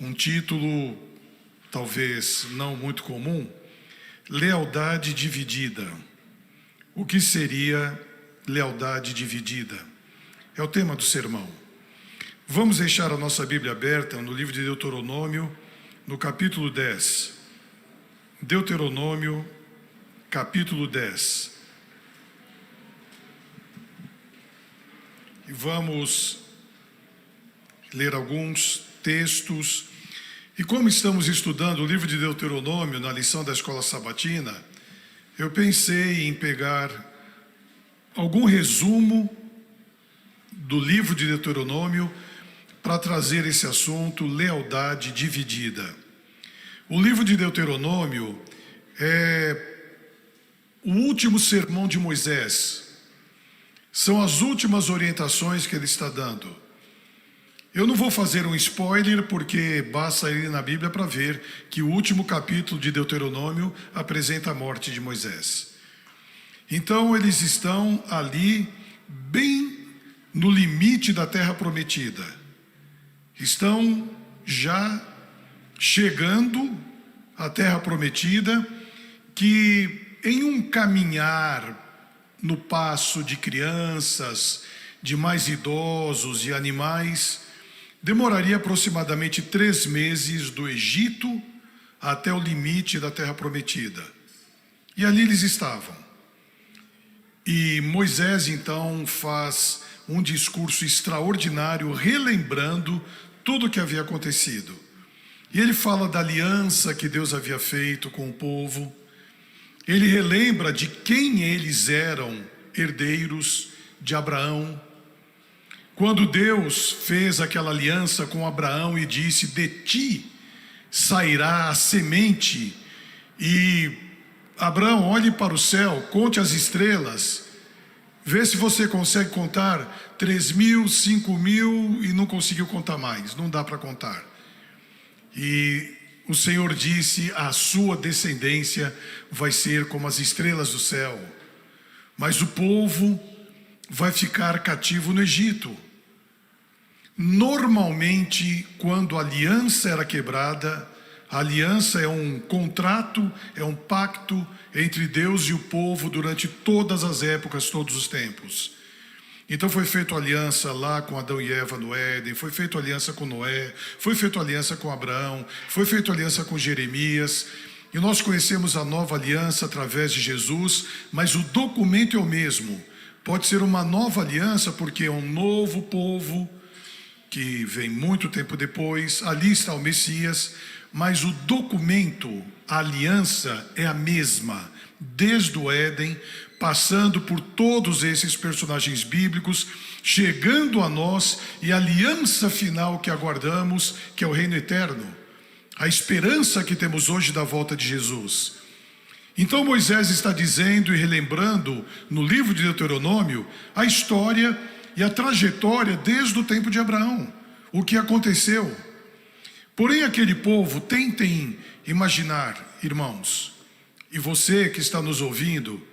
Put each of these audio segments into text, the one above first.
um título talvez não muito comum: lealdade dividida. O que seria lealdade dividida? É o tema do sermão. Vamos deixar a nossa Bíblia aberta no livro de Deuteronômio, no capítulo 10. Deuteronômio, capítulo 10. E vamos ler alguns textos. E como estamos estudando o livro de Deuteronômio na lição da escola sabatina, eu pensei em pegar algum resumo do livro de Deuteronômio para trazer esse assunto, lealdade dividida. O livro de Deuteronômio é o último sermão de Moisés. São as últimas orientações que ele está dando. Eu não vou fazer um spoiler, porque basta ir na Bíblia para ver que o último capítulo de Deuteronômio apresenta a morte de Moisés. Então eles estão ali, bem no limite da terra prometida. Estão já chegando à terra prometida, que em um caminhar no passo de crianças, de mais idosos e animais, demoraria aproximadamente 3 meses do Egito até o limite da terra prometida. E ali eles estavam. E Moisés então faz um discurso extraordinário, relembrando tudo o que havia acontecido. E ele fala da aliança que Deus havia feito com o povo. Ele relembra de quem eles eram herdeiros, de Abraão. Quando Deus fez aquela aliança com Abraão e disse: de ti sairá a semente. E Abraão, olhe para o céu, conte as estrelas, vê se você consegue contar 3.000, 5.000, e não conseguiu contar mais, não dá para contar. E o Senhor disse: a sua descendência vai ser como as estrelas do céu. Mas o povo vai ficar cativo no Egito. Normalmente, quando a aliança era quebrada, a aliança é um contrato, é um pacto entre Deus e o povo durante todas as épocas, todos os tempos. Então foi feita aliança lá com Adão e Eva no Éden, foi feita aliança com Noé, foi feita aliança com Abraão, foi feita aliança com Jeremias. E nós conhecemos a nova aliança através de Jesus, mas o documento é o mesmo. Pode ser uma nova aliança porque é um novo povo que vem muito tempo depois, ali está o Messias, mas o documento, a aliança é a mesma, desde o Éden, passando por todos esses personagens bíblicos, chegando a nós, e a aliança final que aguardamos, que é o reino eterno, a esperança que temos hoje da volta de Jesus. Então Moisés está dizendo e relembrando no livro de Deuteronômio a história e a trajetória desde o tempo de Abraão, o que aconteceu. Porém, aquele povo, tentem imaginar, irmãos, e você que está nos ouvindo,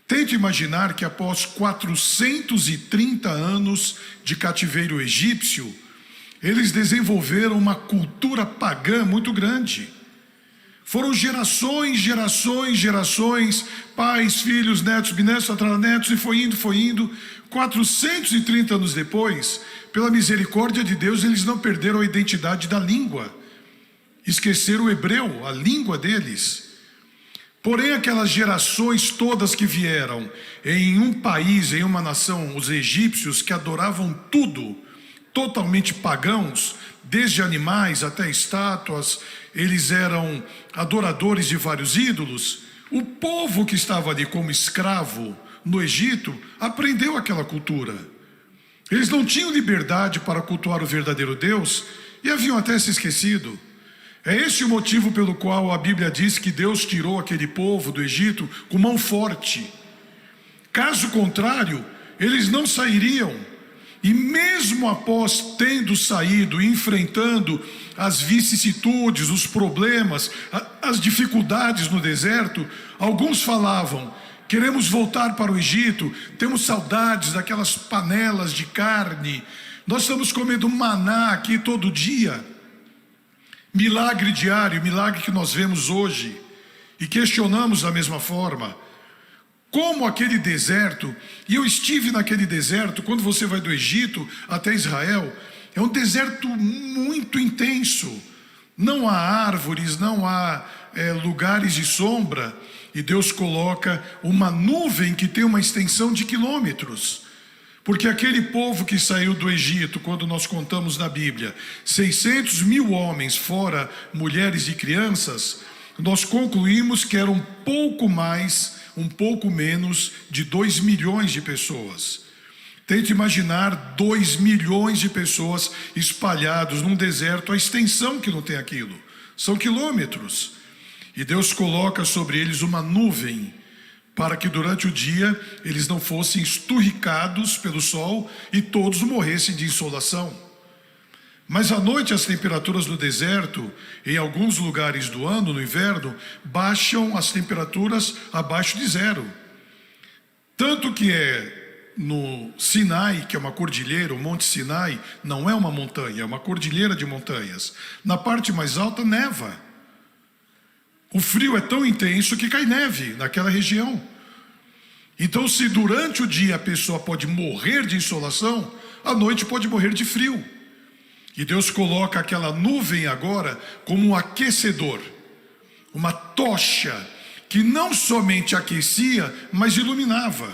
tente imaginar que após 430 anos de cativeiro egípcio, eles desenvolveram uma cultura pagã muito grande. Foram gerações, pais, filhos, netos, bisnetos, tataranetos, e foi indo. 430 anos depois, pela misericórdia de Deus, eles não perderam a identidade da língua. Esqueceram o hebreu, a língua deles. Porém, aquelas gerações todas que vieram em um país, em uma nação, os egípcios, que adoravam tudo, totalmente pagãos, desde animais até estátuas, eles eram adoradores de vários ídolos. O povo que estava ali como escravo no Egito aprendeu aquela cultura. Eles não tinham liberdade para cultuar o verdadeiro Deus e haviam até se esquecido. É esse o motivo pelo qual a Bíblia diz que Deus tirou aquele povo do Egito com mão forte. Caso contrário, eles não sairiam. E mesmo após tendo saído, enfrentando as vicissitudes, os problemas, as dificuldades no deserto, alguns falavam: queremos voltar para o Egito, temos saudades daquelas panelas de carne, nós estamos comendo maná aqui todo dia. milagre diário, milagre que nós vemos hoje e questionamos da mesma forma. Como aquele deserto, e eu estive naquele deserto, quando você vai do Egito até Israel, é um deserto muito intenso. Não há árvores, não há lugares de sombra, e Deus coloca uma nuvem que tem uma extensão de quilômetros. Porque aquele povo que saiu do Egito, quando nós contamos na Bíblia, 600 mil homens, fora mulheres e crianças, nós concluímos que eram um pouco menos de 2 milhões de pessoas. Tente imaginar 2 milhões de pessoas espalhados num deserto, a extensão que não tem aquilo, são quilômetros. E Deus coloca sobre eles uma nuvem, para que durante o dia eles não fossem esturricados pelo sol e todos morressem de insolação. Mas à noite as temperaturas no deserto, em alguns lugares do ano, no inverno, baixam as temperaturas abaixo de zero. Tanto que no Sinai, que é uma cordilheira, o Monte Sinai não é uma montanha, é uma cordilheira de montanhas. Na parte mais alta neva. O frio é tão intenso que cai neve naquela região. Então, se durante o dia a pessoa pode morrer de insolação, à noite pode morrer de frio. E Deus coloca aquela nuvem agora como um aquecedor, uma tocha que não somente aquecia, mas iluminava.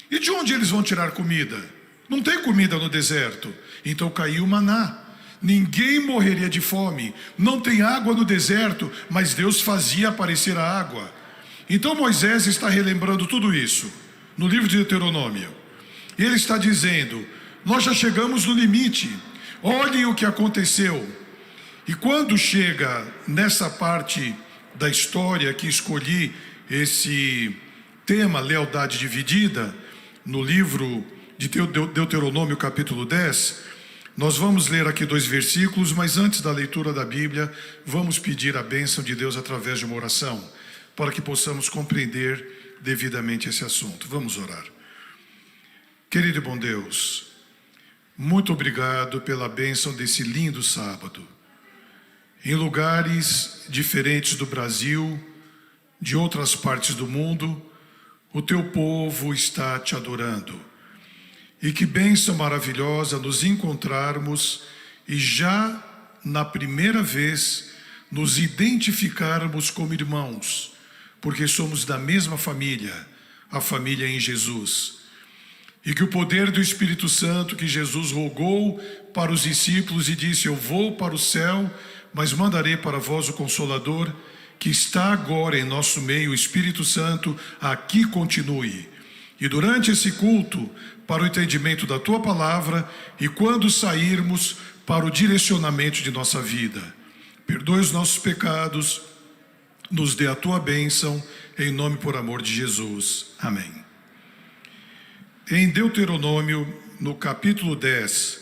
E de onde eles vão tirar comida? Não tem comida no deserto. Então caiu o maná. Ninguém morreria de fome. Não tem água no deserto, mas Deus fazia aparecer a água. Então Moisés está relembrando tudo isso no livro de Deuteronômio. E ele está dizendo: nós já chegamos no limite. Olhem o que aconteceu. E quando chega nessa parte da história que escolhi esse tema, lealdade dividida, no livro de Deuteronômio capítulo 10, nós vamos ler aqui 2 versículos, mas antes da leitura da Bíblia, vamos pedir a bênção de Deus através de uma oração, para que possamos compreender devidamente esse assunto. Vamos orar. Querido e bom Deus, muito obrigado pela bênção desse lindo sábado. Em lugares diferentes do Brasil, de outras partes do mundo, o teu povo está te adorando. E que bênção maravilhosa nos encontrarmos e já na primeira vez nos identificarmos como irmãos, porque somos da mesma família, a família em Jesus. E que o poder do Espírito Santo que Jesus rogou para os discípulos e disse: eu vou para o céu, mas mandarei para vós o Consolador, que está agora em nosso meio, o Espírito Santo, aqui continue. E durante esse culto, para o entendimento da Tua Palavra, e quando sairmos, para o direcionamento de nossa vida. Perdoe os nossos pecados, nos dê a Tua bênção, em nome e por amor de Jesus. Amém. Em Deuteronômio, no capítulo 10,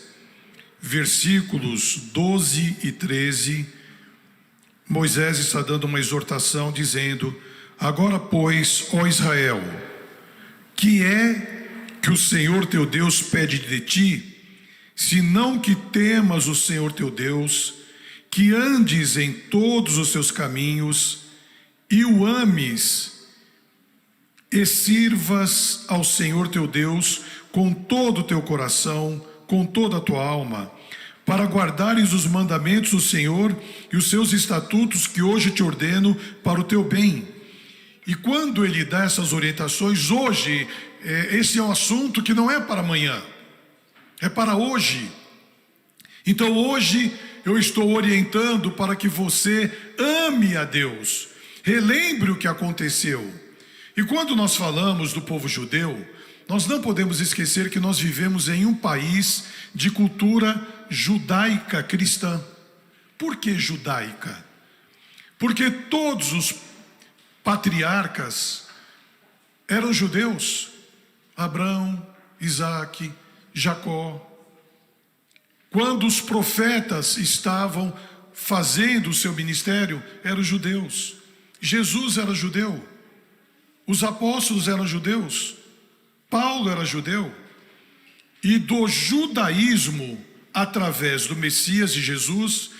versículos 12 e 13, Moisés está dando uma exortação dizendo: agora, pois, ó Israel, que é que o Senhor teu Deus pede de ti, senão que temas o Senhor teu Deus, que andes em todos os seus caminhos, e o ames, e sirvas ao Senhor teu Deus com todo o teu coração, com toda a tua alma, para guardares os mandamentos do Senhor e os seus estatutos que hoje te ordeno para o teu bem. E quando ele dá essas orientações, hoje, esse é um assunto que não é para amanhã, é para hoje. Então hoje eu estou orientando para que você ame a Deus, relembre o que aconteceu. E quando nós falamos do povo judeu, nós não podemos esquecer que nós vivemos em um país de cultura judaica cristã. Por que judaica? Porque todos os patriarcas eram judeus. Abraão, Isaac, Jacó. Quando os profetas estavam fazendo o seu ministério, eram judeus. Jesus era judeu. Os apóstolos eram judeus. Paulo era judeu. E do judaísmo, através do Messias e Jesus,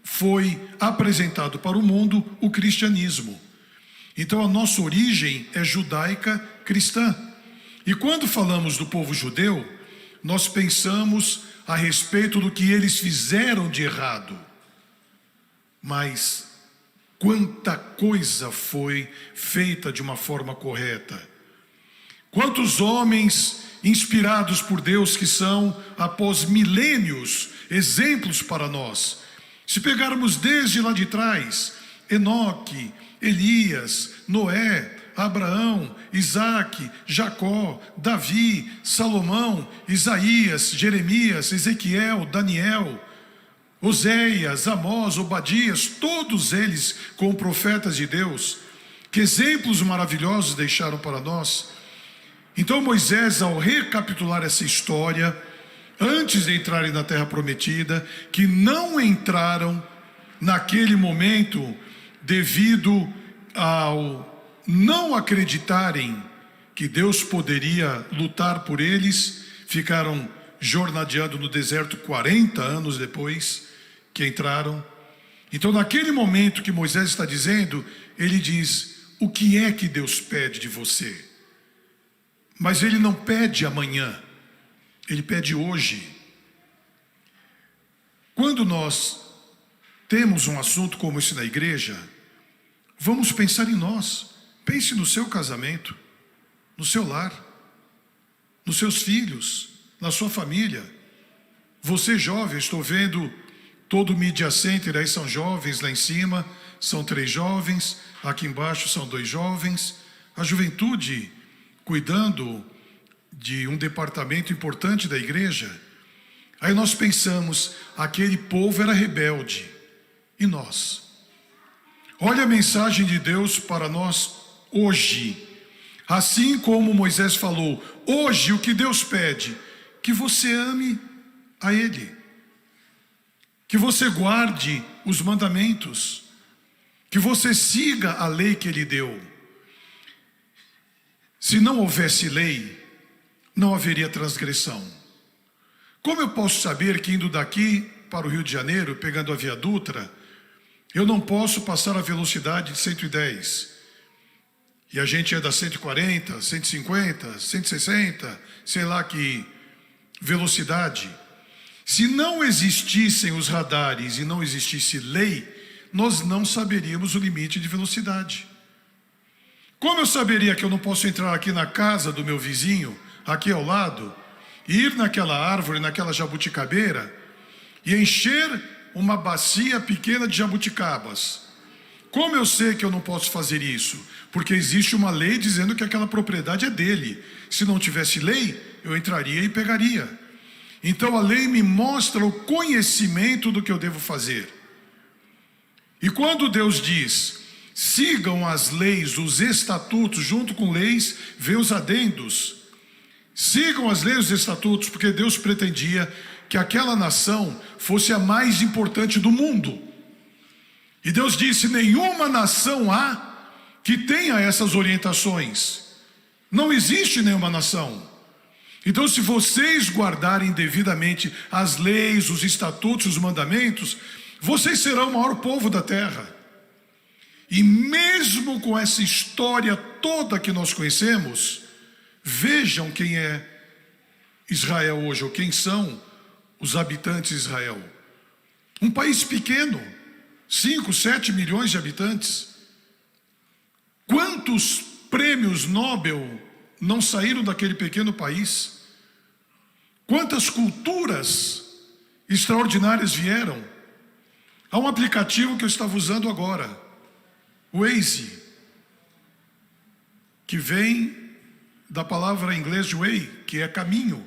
foi apresentado para o mundo o cristianismo. Então a nossa origem é judaica cristã. E quando falamos do povo judeu, nós pensamos a respeito do que eles fizeram de errado. Mas quanta coisa foi feita de uma forma correta. Quantos homens inspirados por Deus que são, após milênios, exemplos para nós. Se pegarmos desde lá de trás, Enoque, Elias, Noé, Abraão, Isaac, Jacó, Davi, Salomão, Isaías, Jeremias, Ezequiel, Daniel, Oséias, Amós, Obadias, todos eles como profetas de Deus, que exemplos maravilhosos deixaram para nós. Então Moisés, ao recapitular essa história, antes de entrarem na terra prometida, que não entraram naquele momento devido ao não acreditarem que Deus poderia lutar por eles, ficaram jornadeando no deserto 40 anos depois que entraram. Então naquele momento que Moisés está dizendo, ele diz: o que é que Deus pede de você? Mas ele não pede amanhã, ele pede hoje. Quando nós temos um assunto como esse na igreja, vamos pensar em nós. Pense no seu casamento, no seu lar, nos seus filhos, na sua família. Você jovem, estou vendo todo o Media Center, aí são jovens lá em cima, são 3 jovens, aqui embaixo são 2 jovens. A juventude cuidando de um departamento importante da igreja. Aí nós pensamos, aquele povo era rebelde. E nós? Olha a mensagem de Deus para nós hoje. Assim como Moisés falou, hoje o que Deus pede? Que você ame a Ele. Que você guarde os mandamentos. Que você siga a lei que Ele deu. Se não houvesse lei, não haveria transgressão. Como eu posso saber que indo daqui para o Rio de Janeiro, pegando a Via Dutra, eu não posso passar a velocidade de 110? E a gente é da 140, 150, 160, sei lá que velocidade. Se não existissem os radares e não existisse lei, nós não saberíamos o limite de velocidade. Como eu saberia que eu não posso entrar aqui na casa do meu vizinho, aqui ao lado, e ir naquela árvore, naquela jabuticabeira, e encher uma bacia pequena de jabuticabas? Como eu sei que eu não posso fazer isso? Porque existe uma lei dizendo que aquela propriedade é dele. Se não tivesse lei, eu entraria e pegaria. Então a lei me mostra o conhecimento do que eu devo fazer. E quando Deus diz: sigam as leis, os estatutos, junto com leis, vê os adendos. Sigam as leis e os estatutos, porque Deus pretendia que aquela nação fosse a mais importante do mundo. E Deus disse: nenhuma nação há que tenha essas orientações. Não existe nenhuma nação. Então, se vocês guardarem devidamente as leis, os estatutos, os mandamentos, vocês serão o maior povo da terra. E mesmo com essa história toda que nós conhecemos, vejam quem é Israel hoje, ou quem são os habitantes de Israel. Um país pequeno, 5, 7 milhões de habitantes. Quantos prêmios Nobel não saíram daquele pequeno país? Quantas culturas extraordinárias vieram? Há um aplicativo que eu estava usando agora, o Waze, que vem da palavra em inglês way, que é caminho.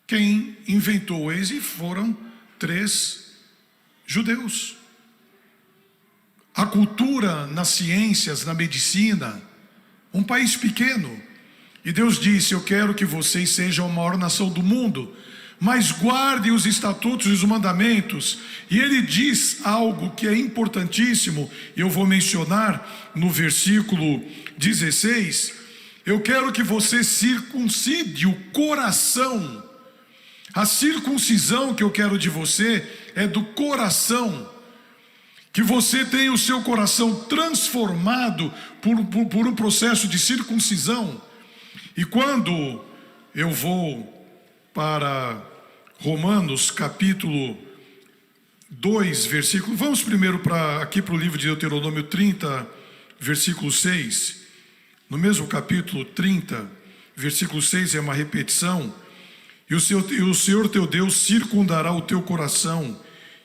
Quem inventou o Waze foram 3 judeus. A cultura nas ciências, na medicina, um país pequeno. E Deus disse: eu quero que vocês sejam a maior nação do mundo, mas guardem os estatutos e os mandamentos. E ele diz algo que é importantíssimo, eu vou mencionar no versículo 16. Eu quero que você circuncide o coração. A circuncisão que eu quero de você é do coração. Que você tenha o seu coração transformado por um processo de circuncisão. E quando eu vou para Romanos capítulo 2, versículo... Vamos primeiro aqui para o livro de Deuteronômio 30, versículo 6. No mesmo capítulo 30, versículo 6 é uma repetição. E o Senhor teu Deus circundará o teu coração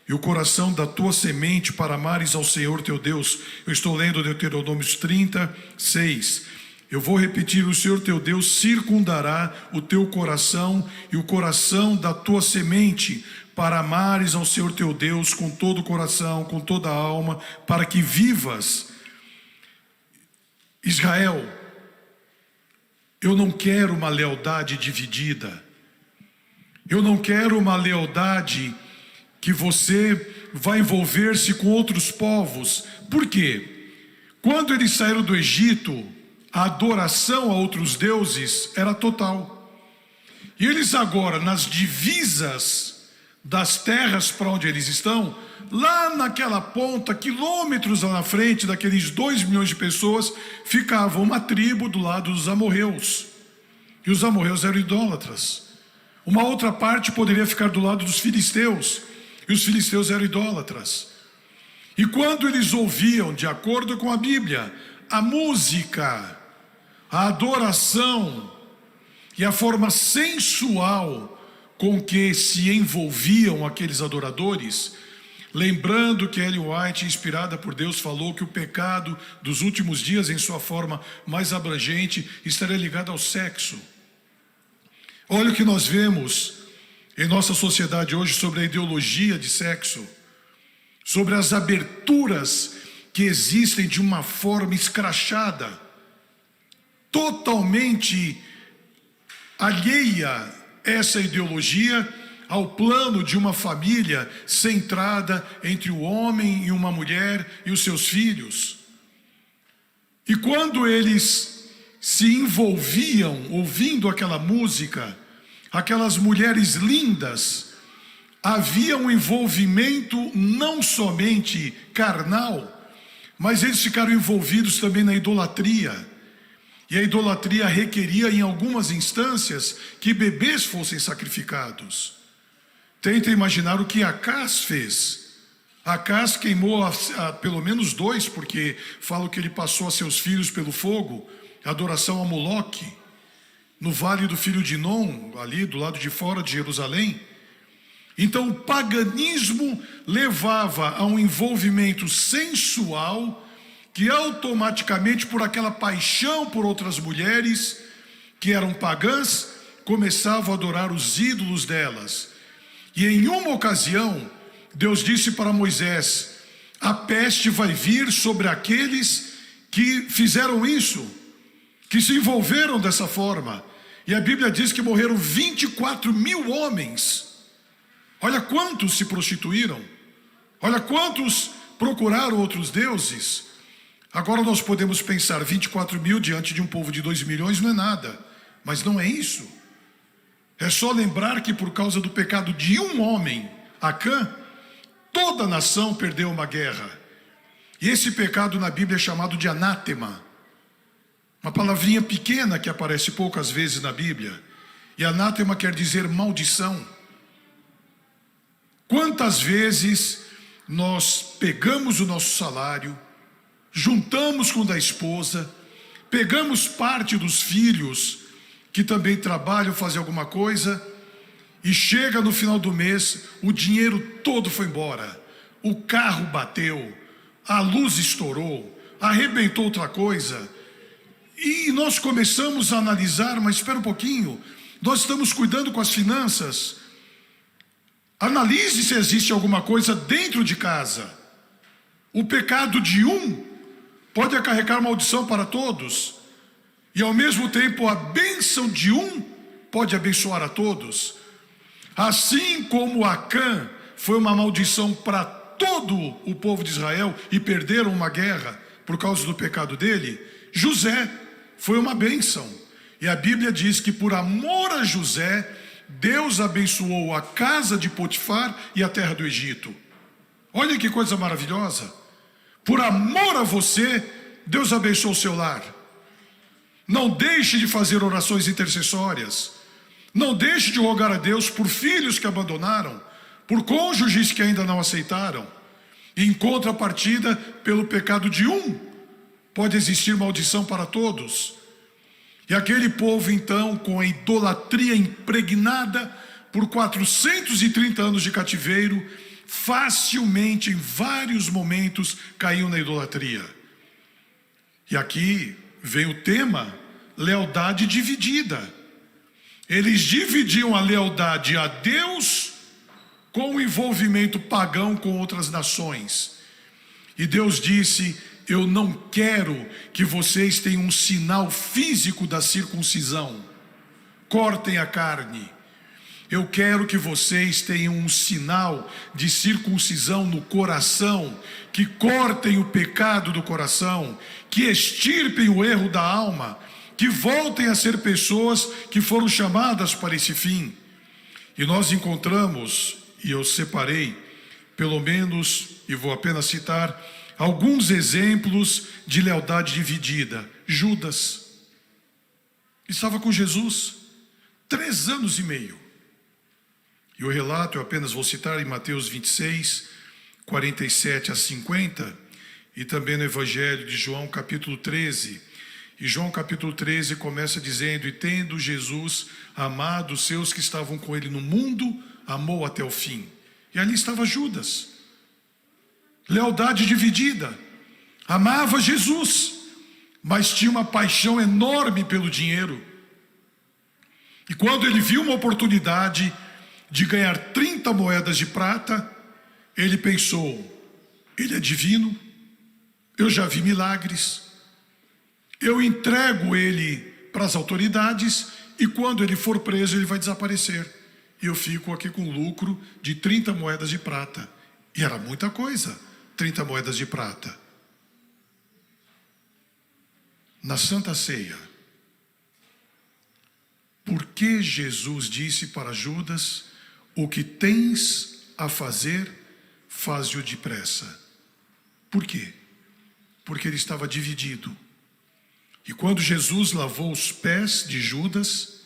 e o coração da tua semente para amares ao Senhor teu Deus. Eu estou lendo Deuteronômio 30, 6. Eu vou repetir: o Senhor teu Deus circundará o teu coração e o coração da tua semente para amares ao Senhor teu Deus com todo o coração, com toda a alma, para que vivas. Israel, eu não quero uma lealdade dividida. Eu não quero uma lealdade que você vai envolver-se com outros povos. Por quê? Quando eles saíram do Egito, a adoração a outros deuses era total. E eles agora, nas divisas das terras para onde eles estão, lá naquela ponta, quilômetros lá na frente daqueles 2 milhões de pessoas, ficava uma tribo do lado dos amorreus. E os amorreus eram idólatras. Uma outra parte poderia ficar do lado dos filisteus. E os filisteus eram idólatras. E quando eles ouviam, de acordo com a Bíblia, a música, a adoração e a forma sensual com que se envolviam aqueles adoradores, lembrando que Ellen White, inspirada por Deus, falou que o pecado dos últimos dias, em sua forma mais abrangente, estaria ligado ao sexo. Olha o que nós vemos em nossa sociedade hoje sobre a ideologia de sexo, sobre as aberturas que existem de uma forma escrachada, totalmente alheia essa ideologia ao plano de uma família centrada entre o homem e uma mulher e os seus filhos. E quando eles se envolviam ouvindo aquela música, aquelas mulheres lindas, havia um envolvimento não somente carnal, mas eles ficaram envolvidos também na idolatria. E a idolatria requeria, em algumas instâncias, que bebês fossem sacrificados. Tenta imaginar o que Acás fez. Acás queimou pelo menos 2, porque fala que ele passou a seus filhos pelo fogo, adoração a Moloque, no vale do filho de Inom, ali do lado de fora de Jerusalém. Então o paganismo levava a um envolvimento sensual, que automaticamente, por aquela paixão por outras mulheres que eram pagãs, começavam a adorar os ídolos delas. E em uma ocasião, Deus disse para Moisés: a peste vai vir sobre aqueles que fizeram isso, que se envolveram dessa forma. E a Bíblia diz que morreram 24 mil homens. Olha quantos se prostituíram, olha quantos procuraram outros deuses. Agora nós podemos pensar, 24 mil diante de um povo de 2 milhões não é nada, mas não é isso. É só lembrar que por causa do pecado de um homem, Acã, toda a nação perdeu uma guerra. E esse pecado na Bíblia é chamado de anátema, uma palavrinha pequena que aparece poucas vezes na Bíblia. E anátema quer dizer maldição. Quantas vezes nós pegamos o nosso salário, juntamos com o da esposa, pegamos parte dos filhos que também trabalham, fazem alguma coisa, e chega no final do mês, o dinheiro todo foi embora, o carro bateu, a luz estourou, arrebentou outra coisa, e nós começamos a analisar, mas espera um pouquinho, nós estamos cuidando com as finanças. Analise se existe alguma coisa dentro de casa. O pecado de um pode acarregar maldição para todos, e ao mesmo tempo a bênção de um pode abençoar a todos. Assim como Acã foi uma maldição para todo o povo de Israel e perderam uma guerra por causa do pecado dele, José foi uma bênção. E a Bíblia diz que por amor a José, Deus abençoou a casa de Potifar e a terra do Egito. Olha que coisa maravilhosa. Por amor a você, Deus abençoou o seu lar. Não deixe de fazer orações intercessórias. Não deixe de rogar a Deus por filhos que abandonaram, por cônjuges que ainda não aceitaram. E em contrapartida, pelo pecado de um, pode existir maldição para todos. E aquele povo então, com a idolatria impregnada por 430 anos de cativeiro, facilmente, em vários momentos, caiu na idolatria. E aqui vem o tema, lealdade dividida. Eles dividiam a lealdade a Deus com o envolvimento pagão com outras nações. E Deus disse: eu não quero que vocês tenham um sinal físico da circuncisão. Cortem a carne. Eu quero que vocês tenham um sinal de circuncisão no coração, que cortem o pecado do coração, que extirpem o erro da alma, que voltem a ser pessoas que foram chamadas para esse fim. E nós encontramos, e eu separei, pelo menos, e vou apenas citar, alguns exemplos de lealdade dividida. Judas estava com Jesus 3 anos e meio. E o relato eu apenas vou citar em Mateus 26, 47 a 50, e também no Evangelho de João, capítulo 13. E João, capítulo 13, começa dizendo: e tendo Jesus amado os seus que estavam com ele no mundo, amou até o fim. E ali estava Judas. Lealdade dividida. Amava Jesus, mas tinha uma paixão enorme pelo dinheiro. E quando ele viu uma oportunidade de ganhar 30 moedas de prata, ele pensou: ele é divino, eu já vi milagres, eu entrego ele para as autoridades e quando ele for preso ele vai desaparecer. E eu fico aqui com lucro de 30 moedas de prata. E era muita coisa, 30 moedas de prata. Na Santa Ceia, por que Jesus disse para Judas: o que tens a fazer, faze-o depressa? Por quê? Porque ele estava dividido. E quando Jesus lavou os pés de Judas,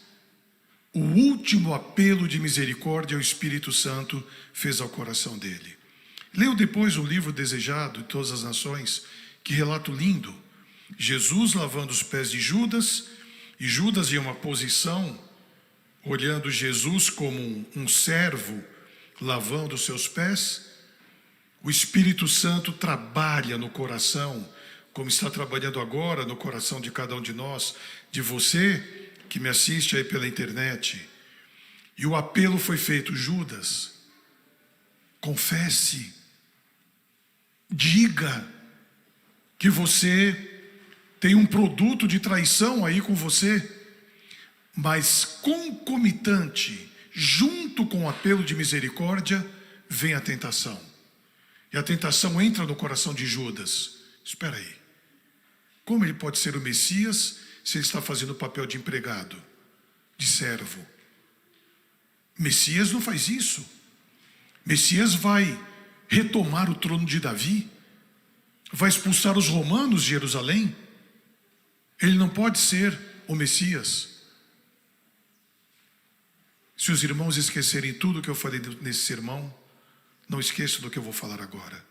o último apelo de misericórdia ao Espírito Santo fez ao coração dele. Leu depois o livro Desejado de Todas as Nações, que relato lindo. Jesus lavando os pés de Judas, e Judas em uma posição, olhando Jesus como um servo, lavando os seus pés. O Espírito Santo trabalha no coração, como está trabalhando agora no coração de cada um de nós, de você que me assiste aí pela internet. E o apelo foi feito: Judas, confesse, diga que você tem um produto de traição aí com você, mas concomitante, junto com o apelo de misericórdia, vem a tentação. E a tentação entra no coração de Judas. Espera aí, como ele pode ser o Messias se ele está fazendo o papel de empregado, de servo? Messias não faz isso. Messias vai retomar o trono de Davi, vai expulsar os romanos de Jerusalém. Ele não pode ser o Messias. Se os irmãos esquecerem tudo que eu falei nesse sermão, não esqueçam do que eu vou falar agora.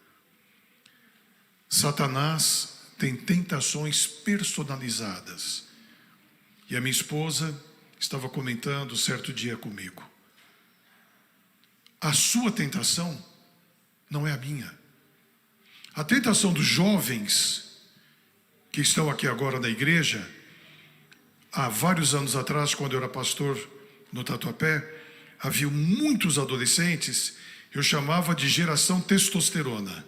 Satanás tem tentações personalizadas. E a minha esposa estava comentando certo dia comigo: a sua tentação não é a minha. A tentação dos jovens que estão aqui agora na igreja, há vários anos atrás, quando eu era pastor no Tatuapé, havia muitos adolescentes, eu chamava de geração testosterona.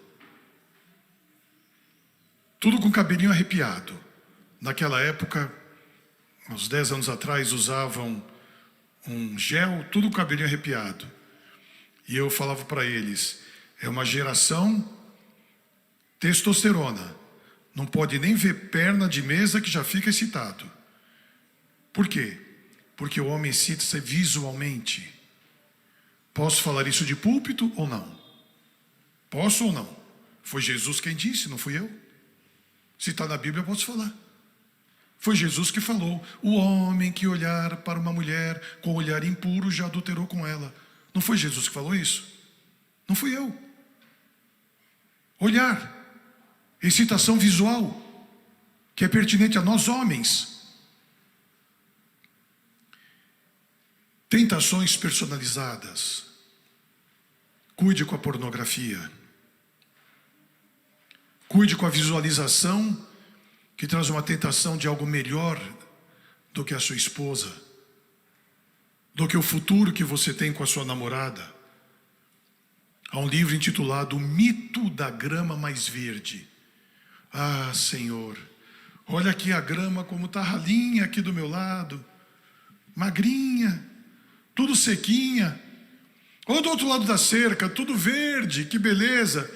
Tudo com cabelinho arrepiado. Naquela época, uns 10 anos atrás, usavam um gel, tudo com cabelinho arrepiado. E eu falava para eles: é uma geração testosterona. Não pode nem ver perna de mesa que já fica excitado. Por quê? porque o homem excita-se visualmente. Posso falar isso de púlpito ou não? Posso ou não? Foi Jesus quem disse, não fui eu. Se está na Bíblia, eu posso falar. Foi Jesus que falou: o homem que olhar para uma mulher com olhar impuro já adulterou com ela. Não foi Jesus que falou isso? Não fui eu. Olhar, excitação visual, que é pertinente a nós homens. Tentações personalizadas. Cuide com a pornografia. Cuide com a visualização que traz uma tentação de algo melhor do que a sua esposa, do que o futuro que você tem com a sua namorada. Há um livro intitulado O Mito da Grama Mais Verde. Ah, Senhor, olha aqui a grama como está ralinha aqui do meu lado, magrinha, tudo sequinha. Ou do outro lado da cerca, tudo verde, que beleza.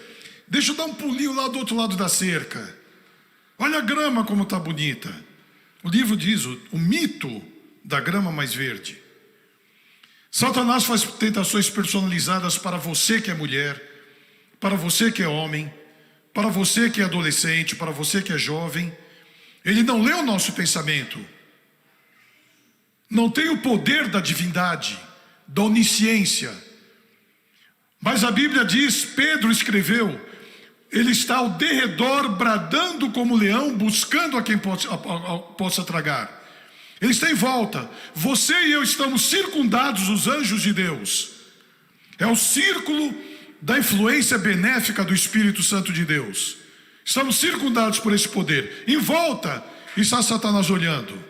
Deixa eu dar um pulinho lá do outro lado da cerca. Olha a grama como está bonita. O livro diz o mito da grama mais verde. Satanás faz tentações personalizadas para você que é mulher, para você que é homem, para você que é adolescente, para você que é jovem. Ele não lê o nosso pensamento. Não tem o poder da divindade, da onisciência. Mas a Bíblia diz, Pedro escreveu, ele está ao derredor bradando como leão, buscando a quem possa tragar. Ele está em volta. Você e eu estamos circundados dos anjos de Deus. É o círculo da influência benéfica do Espírito Santo de Deus. Estamos circundados por esse poder. Em volta está Satanás olhando.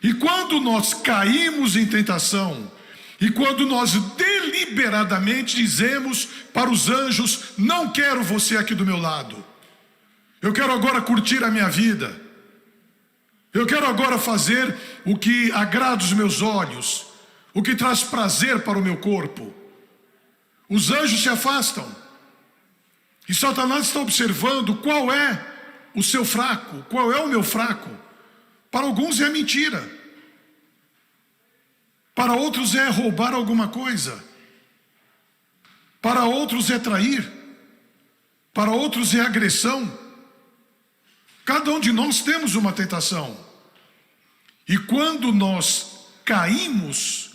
E quando nós caímos em tentação, e quando nós deliberadamente dizemos para os anjos: não quero você aqui do meu lado, eu quero agora curtir a minha vida, eu quero agora fazer o que agrada os meus olhos, o que traz prazer para o meu corpo. Os anjos se afastam. E Satanás está observando qual é o seu fraco, qual é o meu fraco. Para alguns é mentira. Para outros é roubar alguma coisa. Para outros é trair. Para outros é agressão. Cada um de nós temos uma tentação. E quando nós caímos,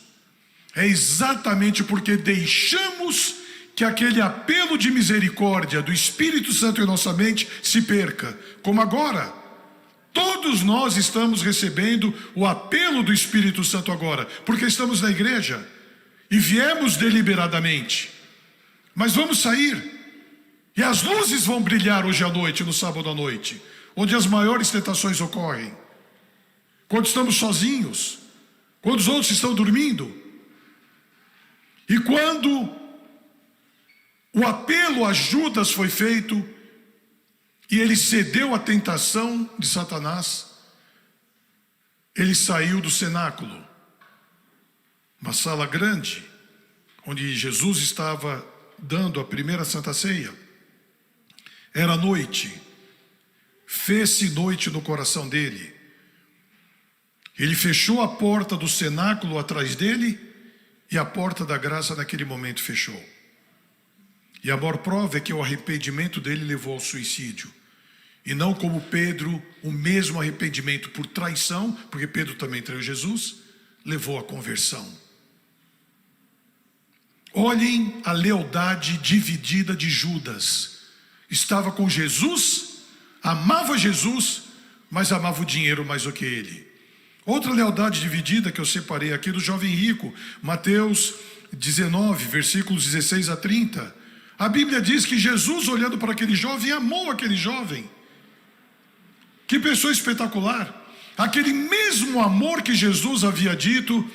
é exatamente porque deixamos que aquele apelo de misericórdia do Espírito Santo em nossa mente se perca. Como agora, todos nós estamos recebendo o apelo do Espírito Santo agora, porque estamos na igreja e viemos deliberadamente. Mas vamos sair, e as luzes vão brilhar hoje à noite, no sábado à noite, onde as maiores tentações ocorrem. Quando estamos sozinhos, quando os outros estão dormindo, e quando o apelo a Judas foi feito, e ele cedeu à tentação de Satanás, ele saiu do cenáculo, uma sala grande, onde Jesus estava dando a primeira Santa Ceia. Era noite, fez-se noite no coração dele. Ele fechou a porta do cenáculo atrás dele, e a porta da graça naquele momento fechou. E a maior prova é que o arrependimento dele levou ao suicídio. E não como Pedro, o mesmo arrependimento por traição, porque Pedro também traiu Jesus, levou à conversão. Olhem a lealdade dividida de Judas. Estava com Jesus, amava Jesus, mas amava o dinheiro mais do que ele. Outra lealdade dividida que eu separei aqui do jovem rico, Mateus 19, versículos 16 a 30. A Bíblia diz que Jesus, olhando para aquele jovem, amou aquele jovem. Que pessoa espetacular. Aquele mesmo amor que Jesus havia dito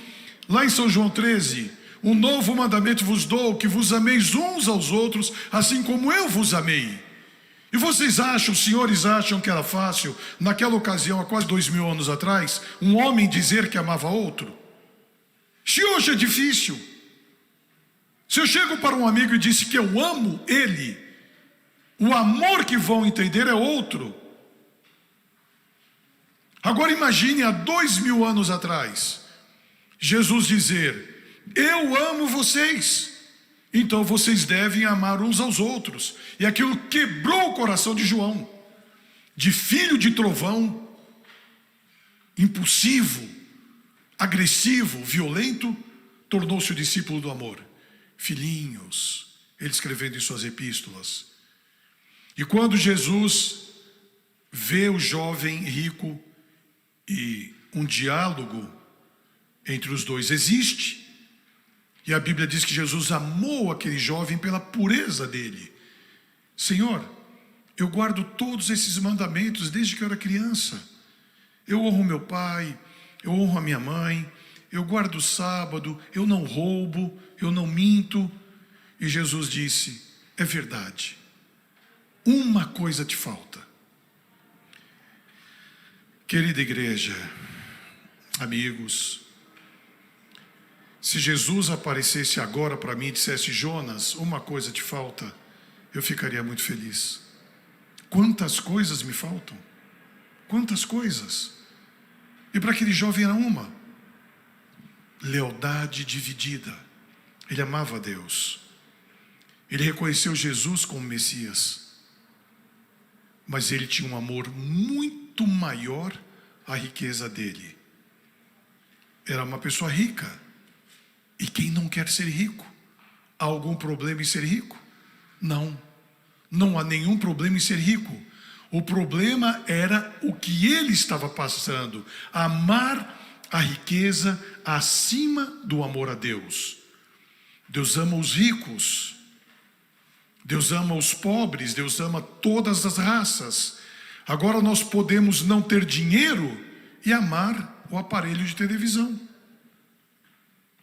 lá em São João 13: um novo mandamento vos dou, que vos ameis uns aos outros, assim como eu vos amei. E vocês acham, os senhores acham que era fácil, naquela ocasião, há quase 2000 anos atrás, um homem dizer que amava outro? Se hoje é difícil. Se eu chego para um amigo e disse que eu amo ele, o amor que vão entender é outro. Agora imagine há 2000 anos atrás, Jesus dizer: eu amo vocês, então vocês devem amar uns aos outros. E aquilo quebrou o coração de João, de filho de trovão, impulsivo, agressivo, violento, tornou-se o discípulo do amor. Filhinhos, ele escrevendo em suas epístolas. E quando Jesus vê o jovem rico e um diálogo entre os dois existe, e a Bíblia diz que Jesus amou aquele jovem pela pureza dele. Senhor, eu guardo todos esses mandamentos desde que eu era criança. Eu honro meu pai, eu honro a minha mãe, eu guardo o sábado, eu não roubo, eu não minto. E Jesus disse: é verdade, uma coisa te falta. Querida igreja, amigos, se Jesus aparecesse agora para mim e dissesse: Jonas, uma coisa te falta, eu ficaria muito feliz. Quantas coisas me faltam? Quantas coisas? E para aquele jovem era uma: lealdade dividida. Ele amava a Deus, ele reconheceu Jesus como Messias, mas ele tinha um amor muito maior à riqueza dele. Era uma pessoa rica. E quem não quer ser rico? Há algum problema em ser rico? Não, não há nenhum problema em ser rico. O problema era o que ele estava passando: amar a riqueza acima do amor a Deus. Deus ama os ricos, Deus ama os pobres, Deus ama todas as raças. Agora nós podemos não ter dinheiro e amar o aparelho de televisão.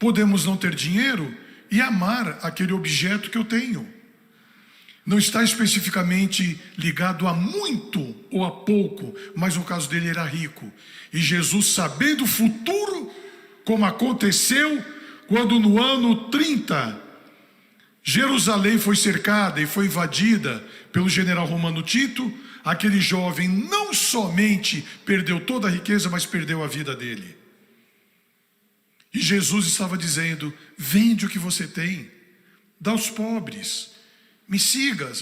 Podemos não ter dinheiro e amar aquele objeto que eu tenho. Não está especificamente ligado a muito ou a pouco, mas no caso dele era rico. E Jesus, sabendo o futuro, como aconteceu quando no ano 30, Jerusalém foi cercada e foi invadida pelo general romano Tito, aquele jovem não somente perdeu toda a riqueza, mas perdeu a vida dele. E Jesus estava dizendo: vende o que você tem, dá aos pobres, me siga,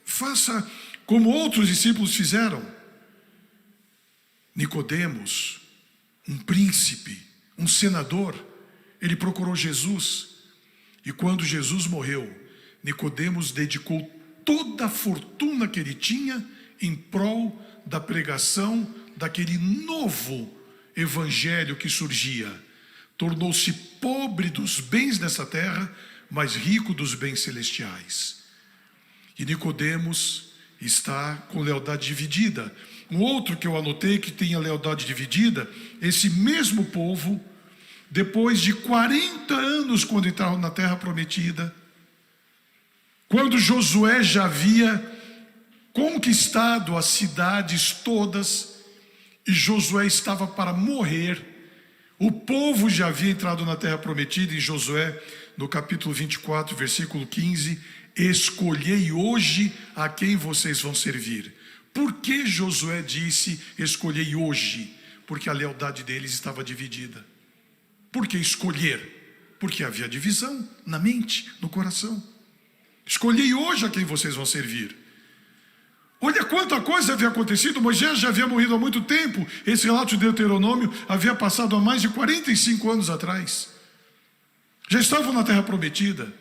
faça como outros discípulos fizeram. Nicodemos, um príncipe, um senador, ele procurou Jesus. E quando Jesus morreu, Nicodemos dedicou toda a fortuna que ele tinha em prol da pregação daquele novo evangelho que surgia. Tornou-se pobre dos bens dessa terra, mas rico dos bens celestiais. E Nicodemos está com lealdade dividida. Um outro que eu anotei que tem a lealdade dividida, esse mesmo povo, depois de 40 anos, quando entraram na terra prometida, quando Josué já havia conquistado as cidades todas, e Josué estava para morrer, o povo já havia entrado na terra prometida. Em Josué, no capítulo 24, versículo 15, escolhei hoje a quem vocês vão servir. Por que Josué disse escolhei hoje? Porque a lealdade deles estava dividida. Por que escolher? Porque havia divisão na mente, no coração. Escolhei hoje a quem vocês vão servir. Olha quanta coisa havia acontecido. Moisés já havia morrido há muito tempo. Esse relato de Deuteronômio havia passado há mais de 45 anos atrás. Já estavam na terra prometida.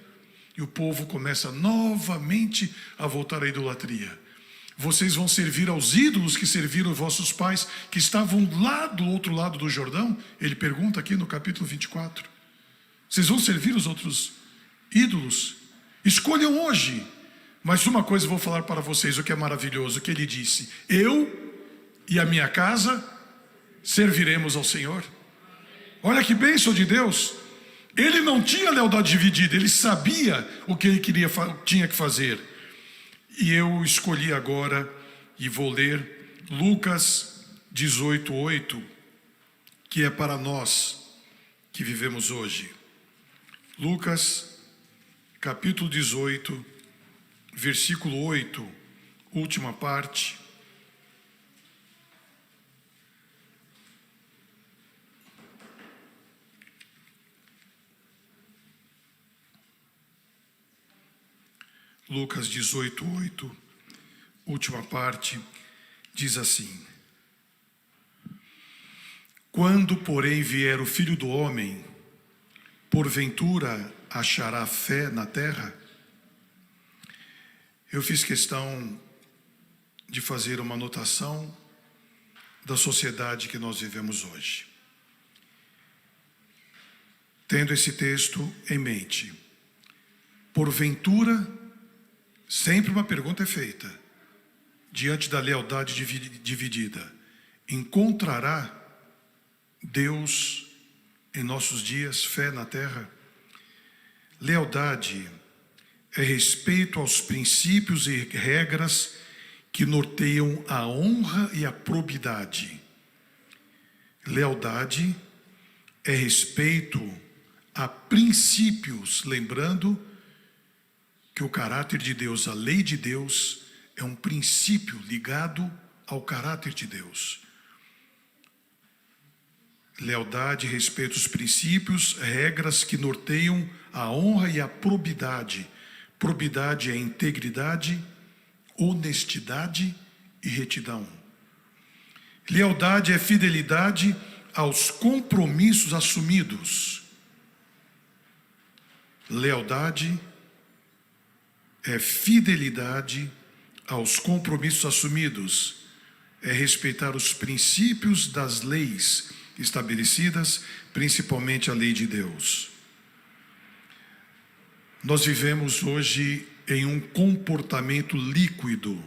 E o povo começa novamente a voltar à idolatria. Vocês vão servir aos ídolos que serviram vossos pais, que estavam lá do outro lado do Jordão? Ele pergunta aqui no capítulo 24. Vocês vão servir os outros ídolos? Escolham hoje. Mas uma coisa eu vou falar para vocês, o que é maravilhoso, o que ele disse: eu e a minha casa serviremos ao Senhor. Olha que bênção de Deus. Ele não tinha lealdade dividida, ele sabia o que ele tinha que fazer. E eu escolhi agora e vou ler Lucas 18:8, que é para nós que vivemos hoje. Lucas capítulo 18, versículo 8, última parte. Lucas 18:8, última parte, diz assim: quando, porém, vier o Filho do Homem, porventura achará fé na terra? Eu fiz questão de fazer uma anotação da sociedade que nós vivemos hoje. Tendo esse texto em mente, porventura, sempre uma pergunta é feita, diante da lealdade dividida: encontrará Deus em nossos dias fé na terra? Lealdade é respeito aos princípios e regras que norteiam a honra e a probidade. Lealdade é respeito a princípios, lembrando que o caráter de Deus, a lei de Deus, é um princípio ligado ao caráter de Deus. Lealdade, respeito aos princípios, regras que norteiam a honra e a probidade. Probidade é integridade, honestidade e retidão. Lealdade é fidelidade aos compromissos assumidos. Lealdade é fidelidade aos compromissos assumidos. É respeitar os princípios das leis estabelecidas, principalmente a lei de Deus. Nós vivemos hoje em um comportamento líquido,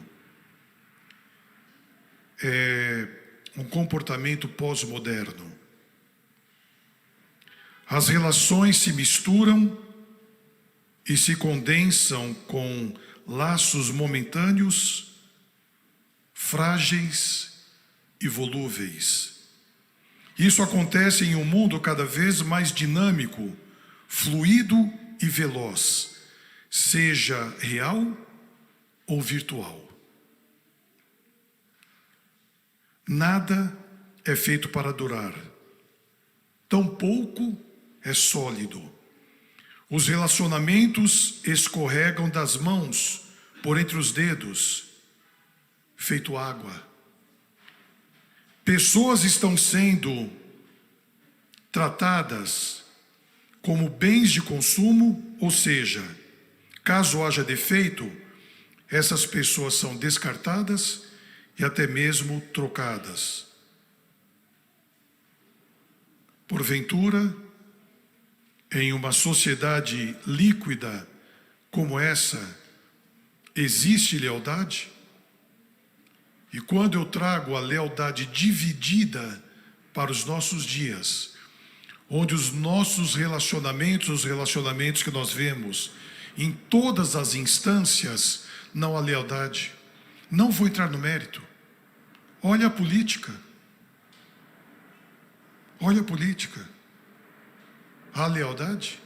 um comportamento pós-moderno. As relações se misturam e se condensam com laços momentâneos, frágeis e volúveis. Isso acontece em um mundo cada vez mais dinâmico, fluido e veloz, seja real ou virtual. Nada é feito para durar, tampouco é sólido. Os relacionamentos escorregam das mãos por entre os dedos, feito água. Pessoas estão sendo tratadas como bens de consumo, ou seja, caso haja defeito, essas pessoas são descartadas e até mesmo trocadas. Porventura, em uma sociedade líquida como essa, existe lealdade? E quando eu trago a lealdade dividida para os nossos dias, onde os nossos relacionamentos, os relacionamentos que nós vemos em todas as instâncias, não há lealdade. Não vou entrar no mérito. Olha a política. Olha a política. Há lealdade?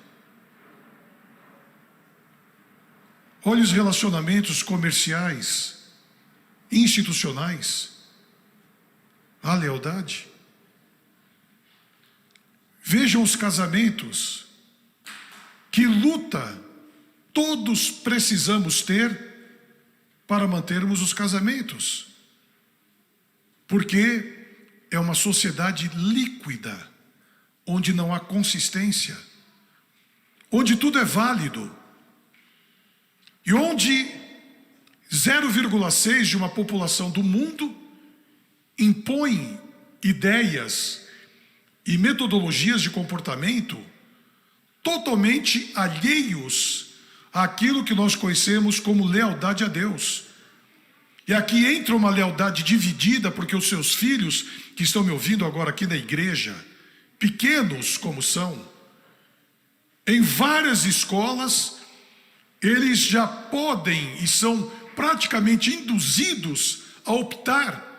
Olha os relacionamentos comerciais, institucionais. Há lealdade? Vejam os casamentos. Que luta todos precisamos ter para mantermos os casamentos. Porque é uma sociedade líquida, onde não há consistência, onde tudo é válido, e onde 0,6% de uma população do mundo impõe ideias e metodologias de comportamento totalmente alheios àquilo que nós conhecemos como lealdade a Deus. E aqui entra uma lealdade dividida, porque os seus filhos, que estão me ouvindo agora aqui na igreja, pequenos como são, em várias escolas, eles já podem e são praticamente induzidos a optar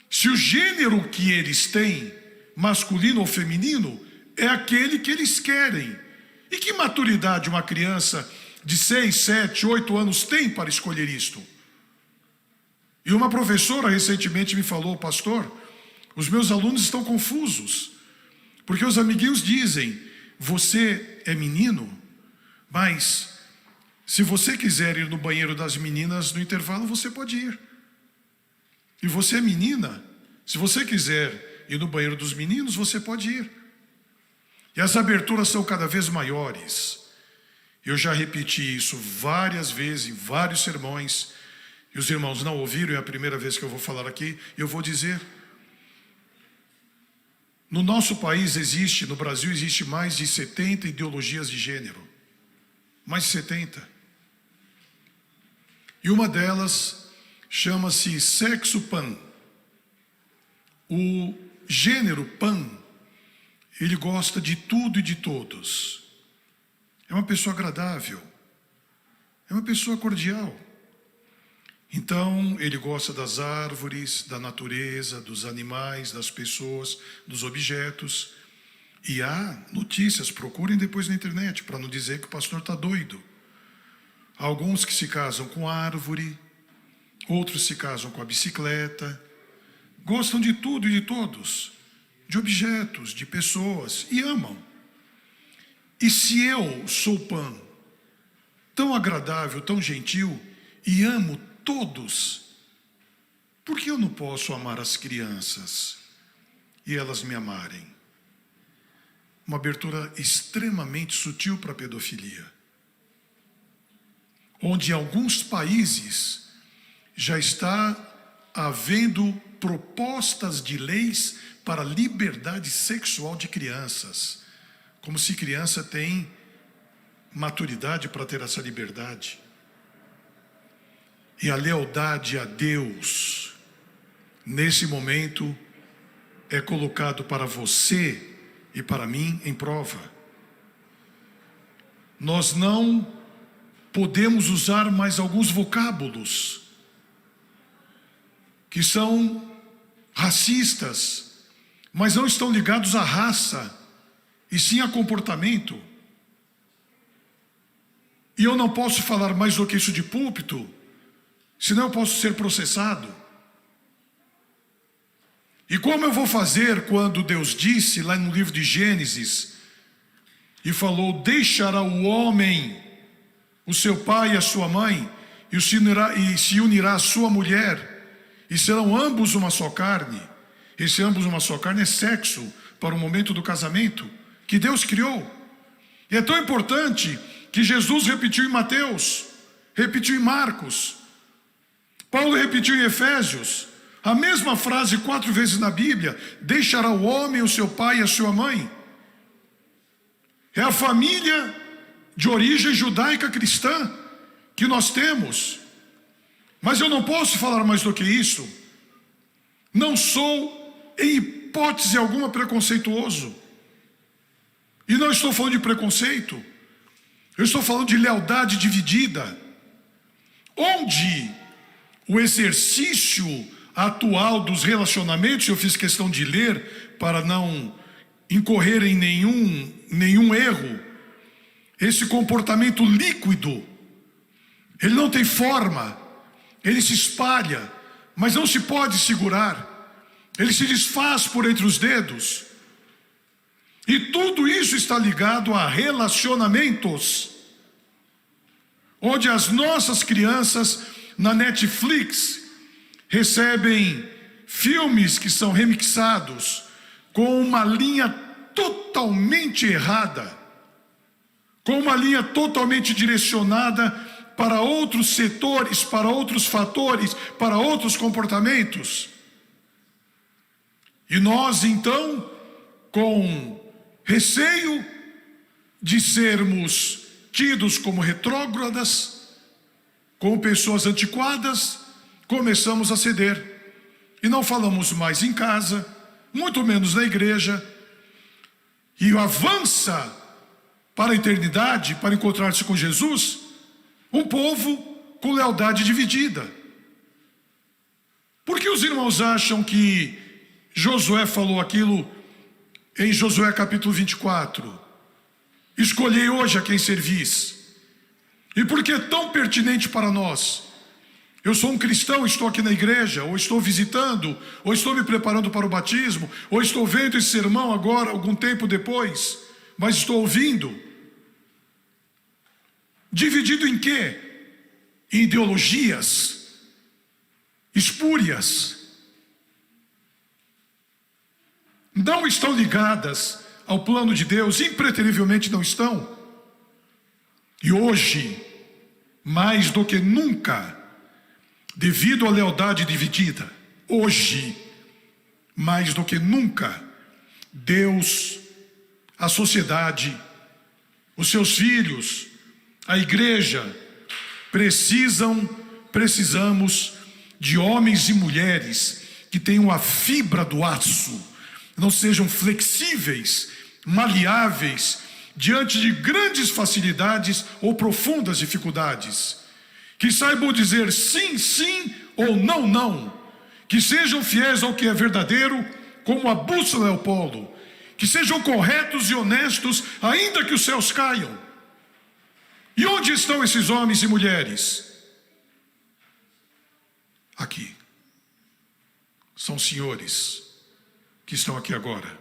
se o gênero que eles têm, masculino ou feminino, é aquele que eles querem. E que maturidade uma criança de 6, 7, 8 anos tem para escolher isto? E uma professora recentemente me falou: pastor, os meus alunos estão confusos, porque os amiguinhos dizem: você é menino, mas Se você quiser ir no banheiro das meninas no intervalo, você pode ir. E você é menina, se você quiser ir no banheiro dos meninos, você pode ir. E as aberturas são cada vez maiores. Eu já repeti isso várias vezes, em vários sermões, e os irmãos não ouviram, é a primeira vez que eu vou falar aqui, eu vou dizer. No nosso país existe, no Brasil existe mais de 70 ideologias de gênero. Mais de 70. E uma delas chama-se sexo pan. O gênero pan, ele gosta de tudo e de todos. É uma pessoa agradável. É uma pessoa cordial. Então, ele gosta das árvores, da natureza, dos animais, das pessoas, dos objetos. E há notícias, procurem depois na internet, para não dizer que o pastor está doido. Há alguns que se casam com árvore, outros se casam com a bicicleta. Gostam de tudo e de todos, de objetos, de pessoas, e amam. E se eu sou pan, tão agradável, tão gentil, e amo todos, por que eu não posso amar as crianças e elas me amarem? Uma abertura extremamente sutil para a pedofilia, onde em alguns países já está havendo propostas de leis para a liberdade sexual de crianças, como se criança tem maturidade para ter essa liberdade. E a lealdade a Deus, nesse momento, é colocado para você e para mim em prova. Nós não podemos usar mais alguns vocábulos que são racistas, mas não estão ligados à raça, e sim a comportamento. E eu não posso falar mais do que isso de púlpito, senão eu posso ser processado. E como eu vou fazer quando Deus disse lá no livro de Gênesis, e falou: deixará o homem o seu pai e a sua mãe, e se unirá à sua mulher, e serão ambos uma só carne. Esse ambos uma só carne é sexo para o momento do casamento que Deus criou. E é tão importante que Jesus repetiu em Mateus, repetiu em Marcos, Paulo repetiu em Efésios, a mesma frase 4 vezes na Bíblia: deixará o homem o seu pai e a sua mãe. É a família de origem judaica cristã que nós temos. Mas eu não posso falar mais do que isso. Não sou, em hipótese alguma, preconceituoso. E não estou falando de preconceito. Eu estou falando de lealdade dividida, onde o exercício atual dos relacionamentos, eu fiz questão de ler para não incorrer em nenhum erro. Esse comportamento líquido, ele não tem forma, ele se espalha, mas não se pode segurar, ele se desfaz por entre os dedos. E tudo isso está ligado a relacionamentos, onde as nossas crianças na Netflix recebem filmes que são remixados com uma linha totalmente errada, com uma linha totalmente direcionada para outros setores, para outros fatores, para outros comportamentos. E nós então, com receio de sermos tidos como retrógradas, como pessoas antiquadas, começamos a ceder. E não falamos mais em casa, muito menos na igreja. E avança para a eternidade, para encontrar-se com Jesus, um povo com lealdade dividida. Por que os irmãos acham que Josué falou aquilo em Josué capítulo 24? Escolhei hoje a quem servis. E por que é tão pertinente para nós? Eu sou um cristão, estou aqui na igreja, ou estou visitando, ou estou me preparando para o batismo, ou estou vendo esse sermão agora, algum tempo depois, mas estou ouvindo. Dividido em quê? Em ideologias espúrias. Não estão ligadas ao plano de Deus, impreterivelmente não estão. E hoje, mais do que nunca, devido à lealdade dividida, hoje, mais do que nunca, Deus, a sociedade, os seus filhos, a igreja, precisamos de homens e mulheres que tenham a fibra do aço, não sejam flexíveis, maleáveis, diante de grandes facilidades ou profundas dificuldades, que saibam dizer sim, sim ou não, não, que sejam fiéis ao que é verdadeiro, como a bússola é o polo, que sejam corretos e honestos, ainda que os céus caiam. E onde estão esses homens e mulheres? Aqui. São senhores que estão aqui agora.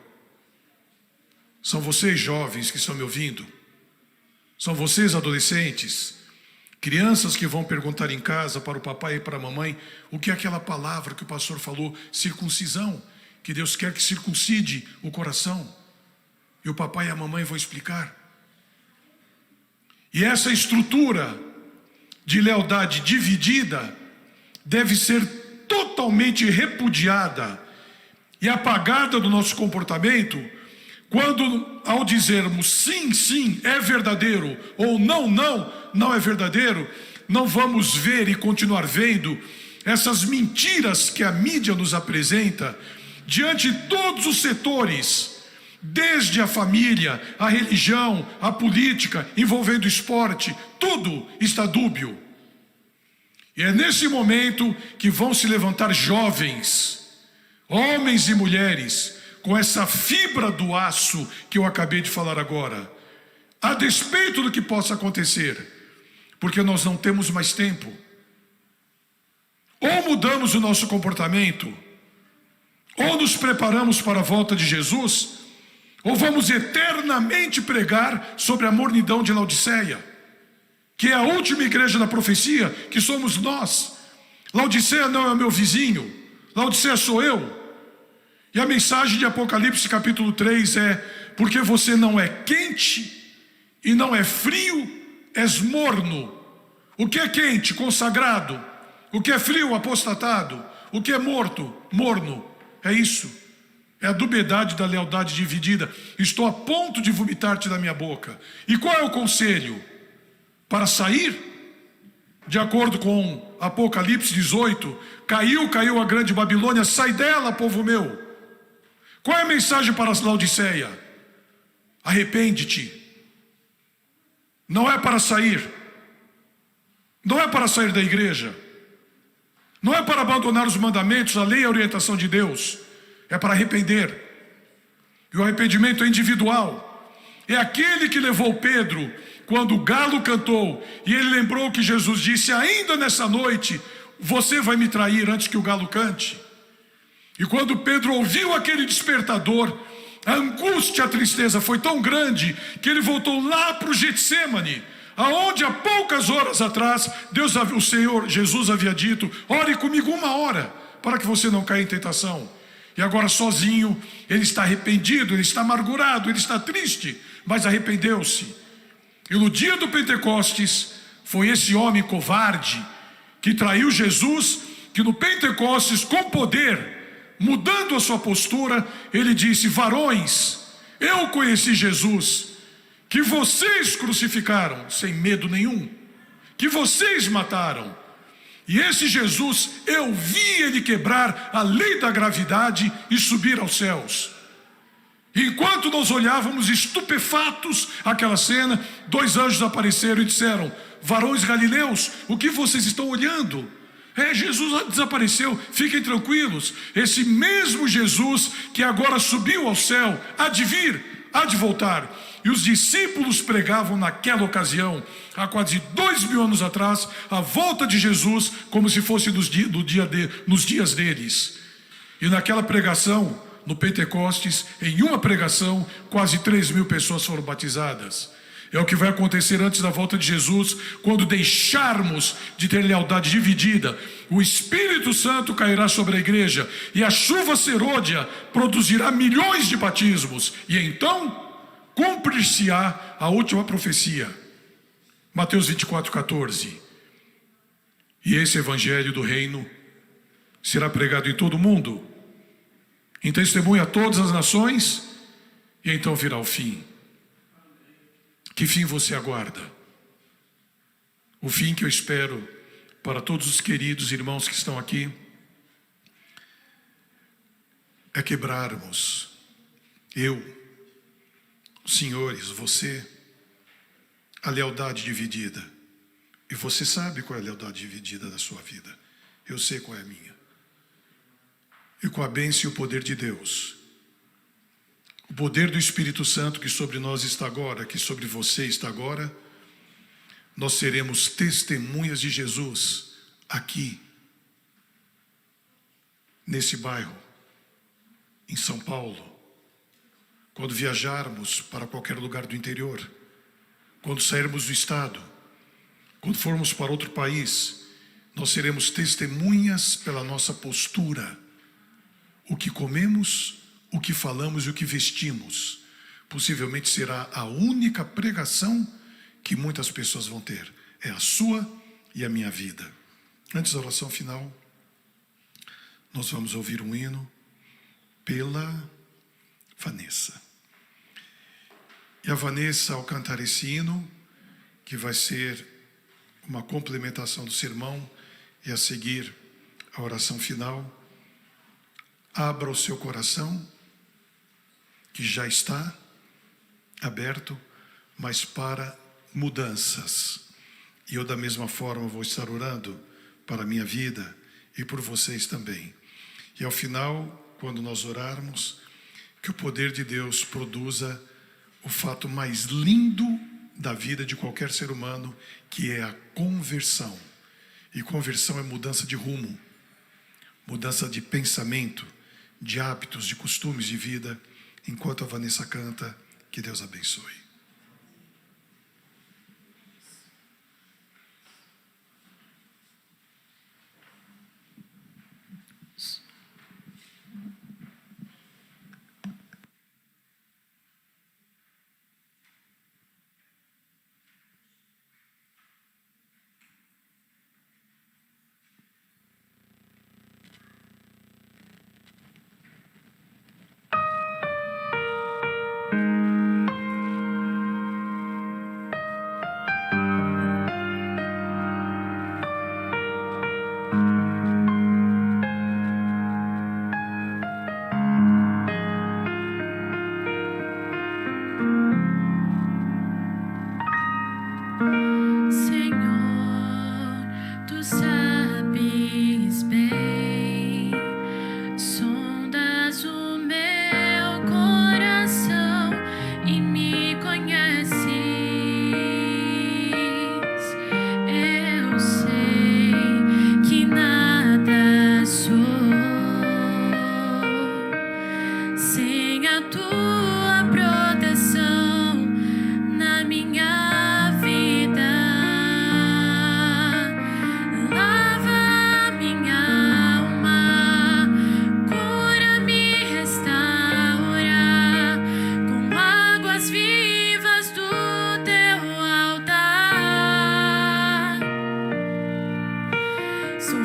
São vocês jovens que estão me ouvindo. São vocês adolescentes, crianças que vão perguntar em casa para o papai e para a mamãe o que é aquela palavra que o pastor falou, circuncisão, que Deus quer que circuncide o coração. E o papai e a mamãe vão explicar. E essa estrutura de lealdade dividida deve ser totalmente repudiada e apagada do nosso comportamento, quando ao dizermos sim, sim, é verdadeiro, ou não, não, não é verdadeiro, não vamos ver e continuar vendo essas mentiras que a mídia nos apresenta diante de todos os setores, desde a família, a religião, a política, envolvendo o esporte, tudo está dúbio. E é nesse momento que vão se levantar jovens, homens e mulheres, com essa fibra do aço que eu acabei de falar agora, a despeito do que possa acontecer, porque nós não temos mais tempo. Ou mudamos o nosso comportamento, ou nos preparamos para a volta de Jesus, ou vamos eternamente pregar sobre a mornidão de Laodiceia, que é a última igreja da profecia, que somos nós. Laodiceia não é o meu vizinho, Laodiceia sou eu. E a mensagem de Apocalipse capítulo 3 é: porque você não é quente e não é frio, és morno. O que é quente? Consagrado. O que é frio? Apostatado. O que é morto? Morno. É isso. É a dubiedade da lealdade dividida. Estou a ponto de vomitar-te da minha boca. E qual é o conselho? Para sair? De acordo com Apocalipse 18, caiu a grande Babilônia, sai dela, povo meu. Qual é a mensagem para a Laodiceia? Arrepende-te. Não é para sair. Não é para sair da igreja. Não é para abandonar os mandamentos, a lei e a orientação de Deus. É para arrepender. E o arrependimento é individual. É aquele que levou Pedro quando o galo cantou e ele lembrou que Jesus disse: ainda nessa noite você vai me trair antes que o galo cante. E quando Pedro ouviu aquele despertador, a angústia, a tristeza foi tão grande que ele voltou lá para o Getsemane, aonde há poucas horas atrás o Senhor Jesus havia dito: ore comigo 1 hora para que você não caia em tentação. E agora sozinho, ele está arrependido, ele está amargurado, ele está triste, mas arrependeu-se. E no dia do Pentecostes, foi esse homem covarde que traiu Jesus, que no Pentecostes, com poder, mudando a sua postura, ele disse: varões, eu conheci Jesus, que vocês crucificaram, sem medo nenhum, que vocês mataram. E esse Jesus, eu vi ele quebrar a lei da gravidade e subir aos céus. Enquanto nós olhávamos estupefatos aquela cena, 2 anjos apareceram e disseram: varões galileus, o que vocês estão olhando? Jesus desapareceu, fiquem tranquilos. Esse mesmo Jesus que agora subiu ao céu, há de vir, há de voltar. E os discípulos pregavam naquela ocasião, há quase 2000 anos atrás, a volta de Jesus, como se fosse nos dias deles. E naquela pregação, no Pentecostes, em uma pregação, quase 3.000 pessoas foram batizadas. É o que vai acontecer antes da volta de Jesus, quando deixarmos de ter lealdade dividida. O Espírito Santo cairá sobre a igreja e a chuva serôdia produzirá milhões de batismos. E então cumprir-se-á a última profecia. Mateus 24:14. E esse evangelho do reino será pregado em todo o mundo, em testemunho a todas as nações, e então virá o fim. Que fim você aguarda? O fim que eu espero para todos os queridos irmãos que estão aqui é quebrarmos, eu, os senhores, você, a lealdade dividida. E você sabe qual é a lealdade dividida da sua vida. Eu sei qual é a minha. E com a bênção e o poder de Deus, o poder do Espírito Santo que sobre nós está agora, que sobre você está agora, nós seremos testemunhas de Jesus aqui, nesse bairro, em São Paulo, quando viajarmos para qualquer lugar do interior, quando sairmos do estado, quando formos para outro país, nós seremos testemunhas pela nossa postura, o que comemos, o que falamos e o que vestimos. Possivelmente será a única pregação que muitas pessoas vão ter. É a sua e a minha vida. Antes da oração final, nós vamos ouvir um hino pela Vanessa. E a Vanessa, ao cantar esse hino, que vai ser uma complementação do sermão e a seguir a oração final, abra o seu coração, que já está aberto, mas para mudanças. E eu da mesma forma vou estar orando para a minha vida e por vocês também. E ao final, quando nós orarmos, que o poder de Deus produza o fato mais lindo da vida de qualquer ser humano, que é a conversão. E conversão é mudança de rumo, mudança de pensamento, de hábitos, de costumes de vida. Enquanto a Vanessa canta, que Deus abençoe.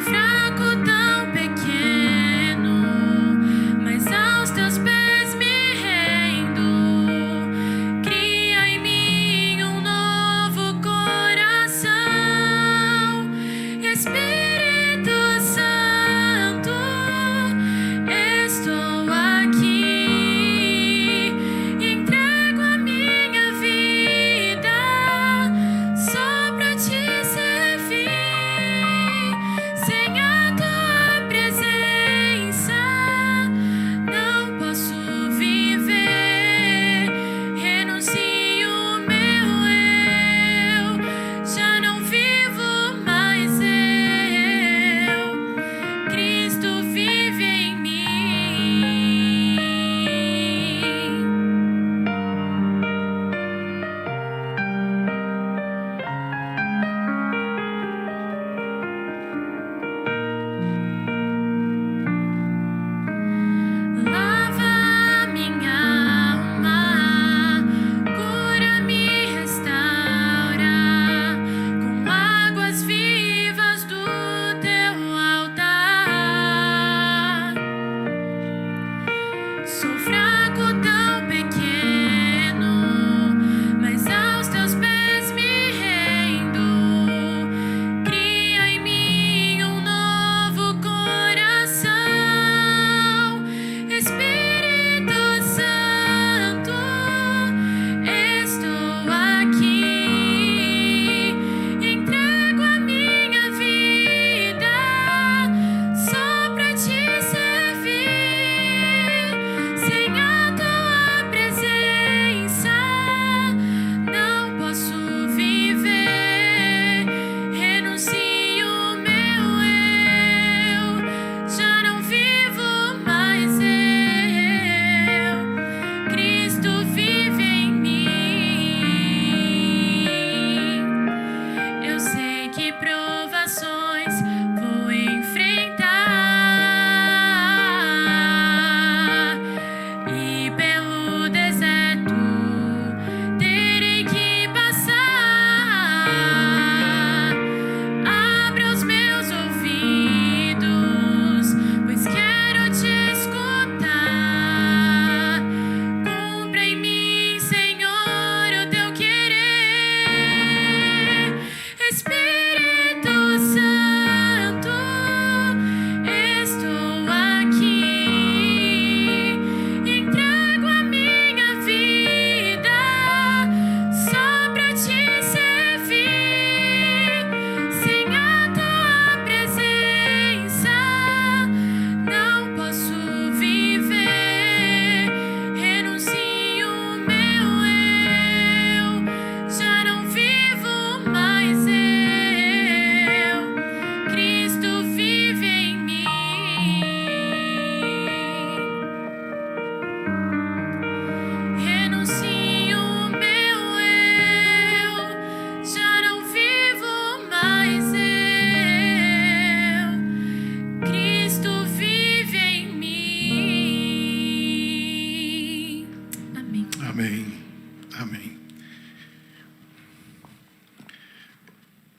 Fraco, tão pequeno, mas aos teus pés me rendo.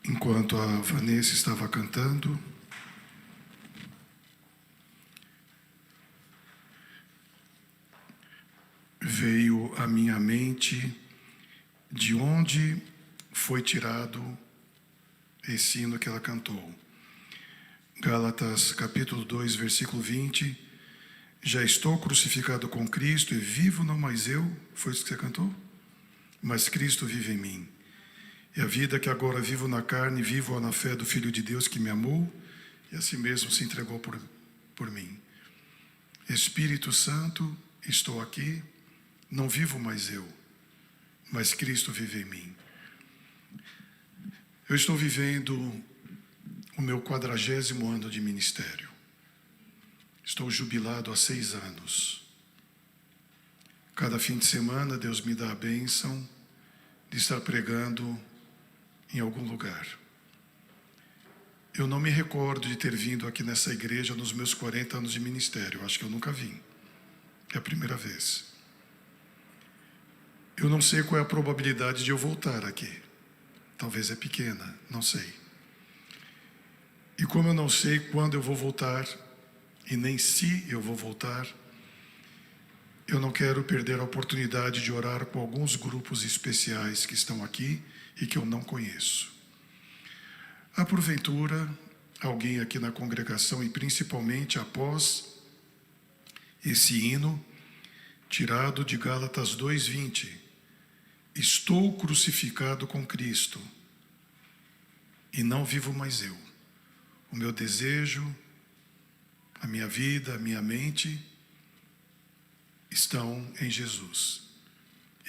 Enquanto a Vanessa estava cantando, veio à minha mente de onde foi tirado esse hino que ela cantou. Gálatas capítulo 2, versículo 20. Já estou crucificado com Cristo e vivo não mais eu. Foi isso que você cantou? Mas Cristo vive em mim. E a vida que agora vivo na carne, vivo na fé do Filho de Deus que me amou e assim mesmo se entregou por mim. Espírito Santo, estou aqui, não vivo mais eu, mas Cristo vive em mim. Eu estou vivendo o meu 40º ano de ministério. Estou jubilado há 6 anos. Cada fim de semana Deus me dá a bênção de estar pregando em algum lugar. Eu não me recordo de ter vindo aqui nessa igreja nos meus 40 anos de ministério. Acho que eu nunca vim. É a primeira vez. Eu não sei qual é a probabilidade de eu voltar aqui. Talvez é pequena, não sei. E como eu não sei quando eu vou voltar, e nem se eu vou voltar, eu não quero perder a oportunidade de orar com alguns grupos especiais que estão aqui e que eu não conheço. Há porventura alguém aqui na congregação, e principalmente após esse hino tirado de Gálatas 2:20, estou crucificado com Cristo e não vivo mais eu. O meu desejo, a minha vida, a minha mente estão em Jesus.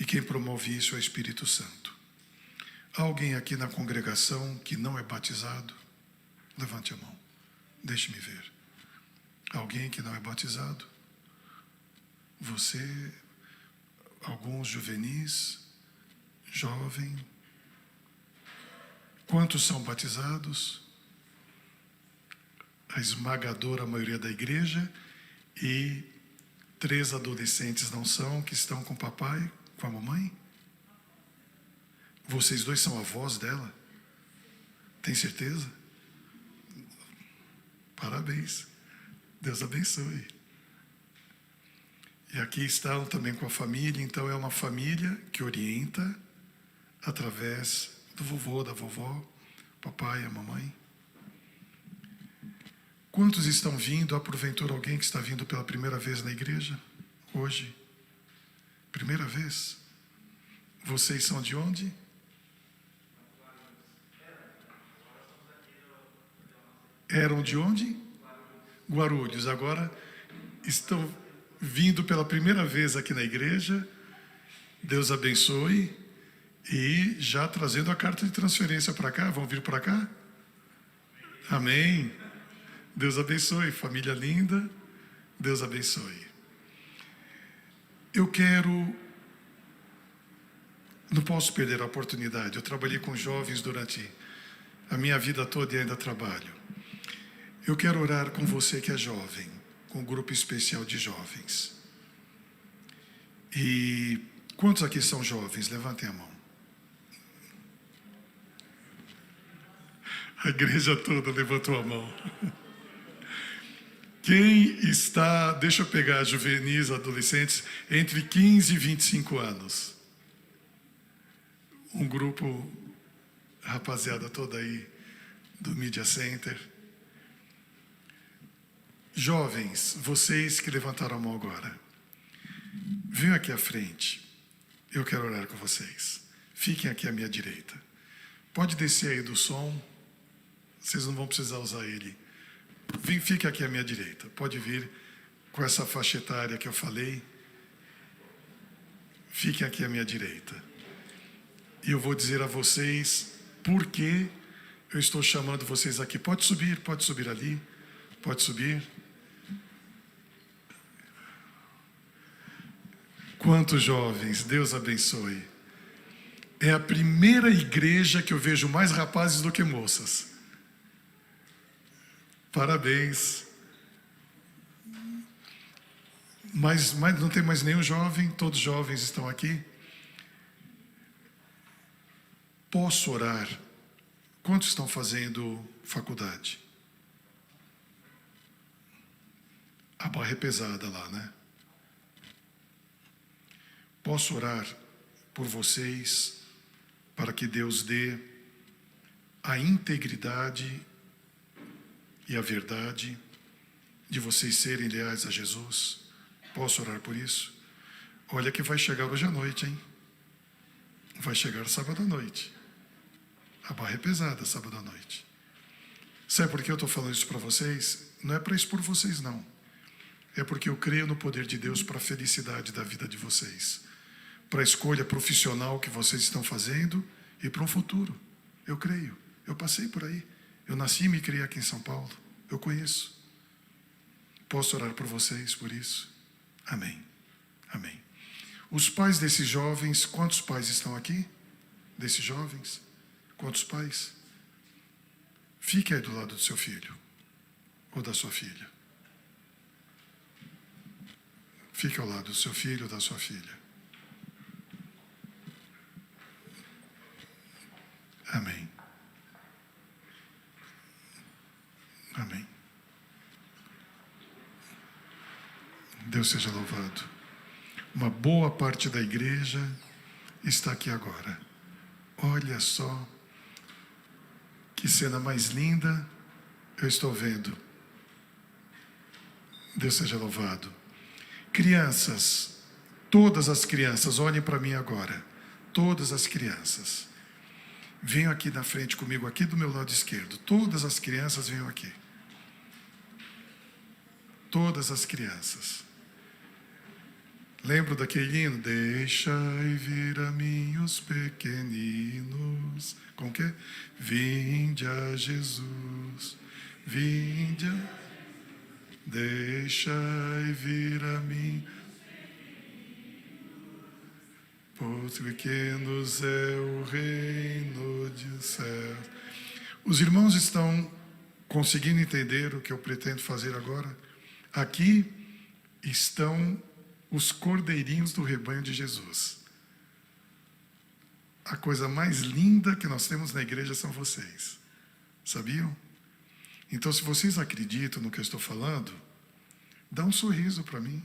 E quem promove isso é o Espírito Santo. Há alguém aqui na congregação que não é batizado? Levante a mão. Deixe-me ver. Alguém que não é batizado? Você? Alguns juvenis? Jovem? Quantos são batizados? A esmagadora maioria da igreja. E 3 adolescentes não são, que estão com o papai, com a mamãe? Vocês dois são avós dela? Tem certeza? Parabéns. Deus abençoe. E aqui estão também com a família, então é uma família que orienta através do vovô, da vovó, papai, a mamãe. Quantos estão vindo? Há porventura alguém que está vindo pela primeira vez na igreja? Hoje? Primeira vez? Vocês são de onde? Eram de onde? Guarulhos. Agora estão vindo pela primeira vez aqui na igreja. Deus abençoe. E já trazendo a carta de transferência para cá. Vão vir para cá? Amém. Deus abençoe. Família linda. Deus abençoe. Eu quero... Não posso perder a oportunidade. Eu trabalhei com jovens durante a minha vida toda e ainda trabalho. Eu quero orar com você que é jovem, com um grupo especial de jovens. E quantos aqui são jovens? Levantem a mão. A igreja toda levantou a mão. Quem está, deixa eu pegar juvenis, adolescentes, entre 15 e 25 anos. Um grupo, rapaziada toda aí do Media Center. Jovens, vocês que levantaram a mão agora, venham aqui à frente. Eu quero orar com vocês. Fiquem aqui à minha direita. Pode descer aí do som. Vocês não vão precisar usar ele. Fique aqui à minha direita. Pode vir com essa faixa etária que eu falei. Fiquem aqui à minha direita. E eu vou dizer a vocês por que eu estou chamando vocês aqui. Pode subir ali. Pode subir. Quantos jovens, Deus abençoe. É a primeira igreja que eu vejo mais rapazes do que moças. Parabéns. Mas não tem mais nenhum jovem, todos jovens estão aqui. Posso orar? Quantos estão fazendo faculdade? A barra é pesada lá, né? Posso orar por vocês para que Deus dê a integridade e a verdade de vocês serem leais a Jesus? Posso orar por isso? Olha que vai chegar hoje à noite, hein? Vai chegar sábado à noite. A barra é pesada sábado à noite. Sabe por que eu estou falando isso para vocês? Não é para expor vocês, não. É porque eu creio no poder de Deus para a felicidade da vida de vocês. Para a escolha profissional que vocês estão fazendo e para um futuro. Eu creio. Eu passei por aí. Eu nasci e me criei aqui em São Paulo. Eu conheço. Posso orar por vocês por isso? Amém. Amém. Os pais desses jovens, quantos pais estão aqui? Desses jovens? Quantos pais? Fique aí do lado do seu filho ou da sua filha. Fique ao lado do seu filho ou da sua filha. Amém. Amém. Deus seja louvado. Uma boa parte da igreja está aqui agora. Olha só que cena mais linda eu estou vendo. Deus seja louvado. Crianças, todas as crianças, olhem para mim agora. Todas as crianças. Venham aqui na frente comigo, aqui do meu lado esquerdo. Todas as crianças venham aqui. Todas as crianças. Lembro daquele hino? Deixai vir a mim os pequeninos. Como que é? Vinde a Jesus. Vinde a... Deixai vir a mim. Pois pequenos é o reino de céu. Os irmãos estão conseguindo entender o que eu pretendo fazer agora? Aqui estão os cordeirinhos do rebanho de Jesus. A coisa mais linda que nós temos na igreja são vocês. Sabiam? Então, se vocês acreditam no que eu estou falando, dá um sorriso para mim.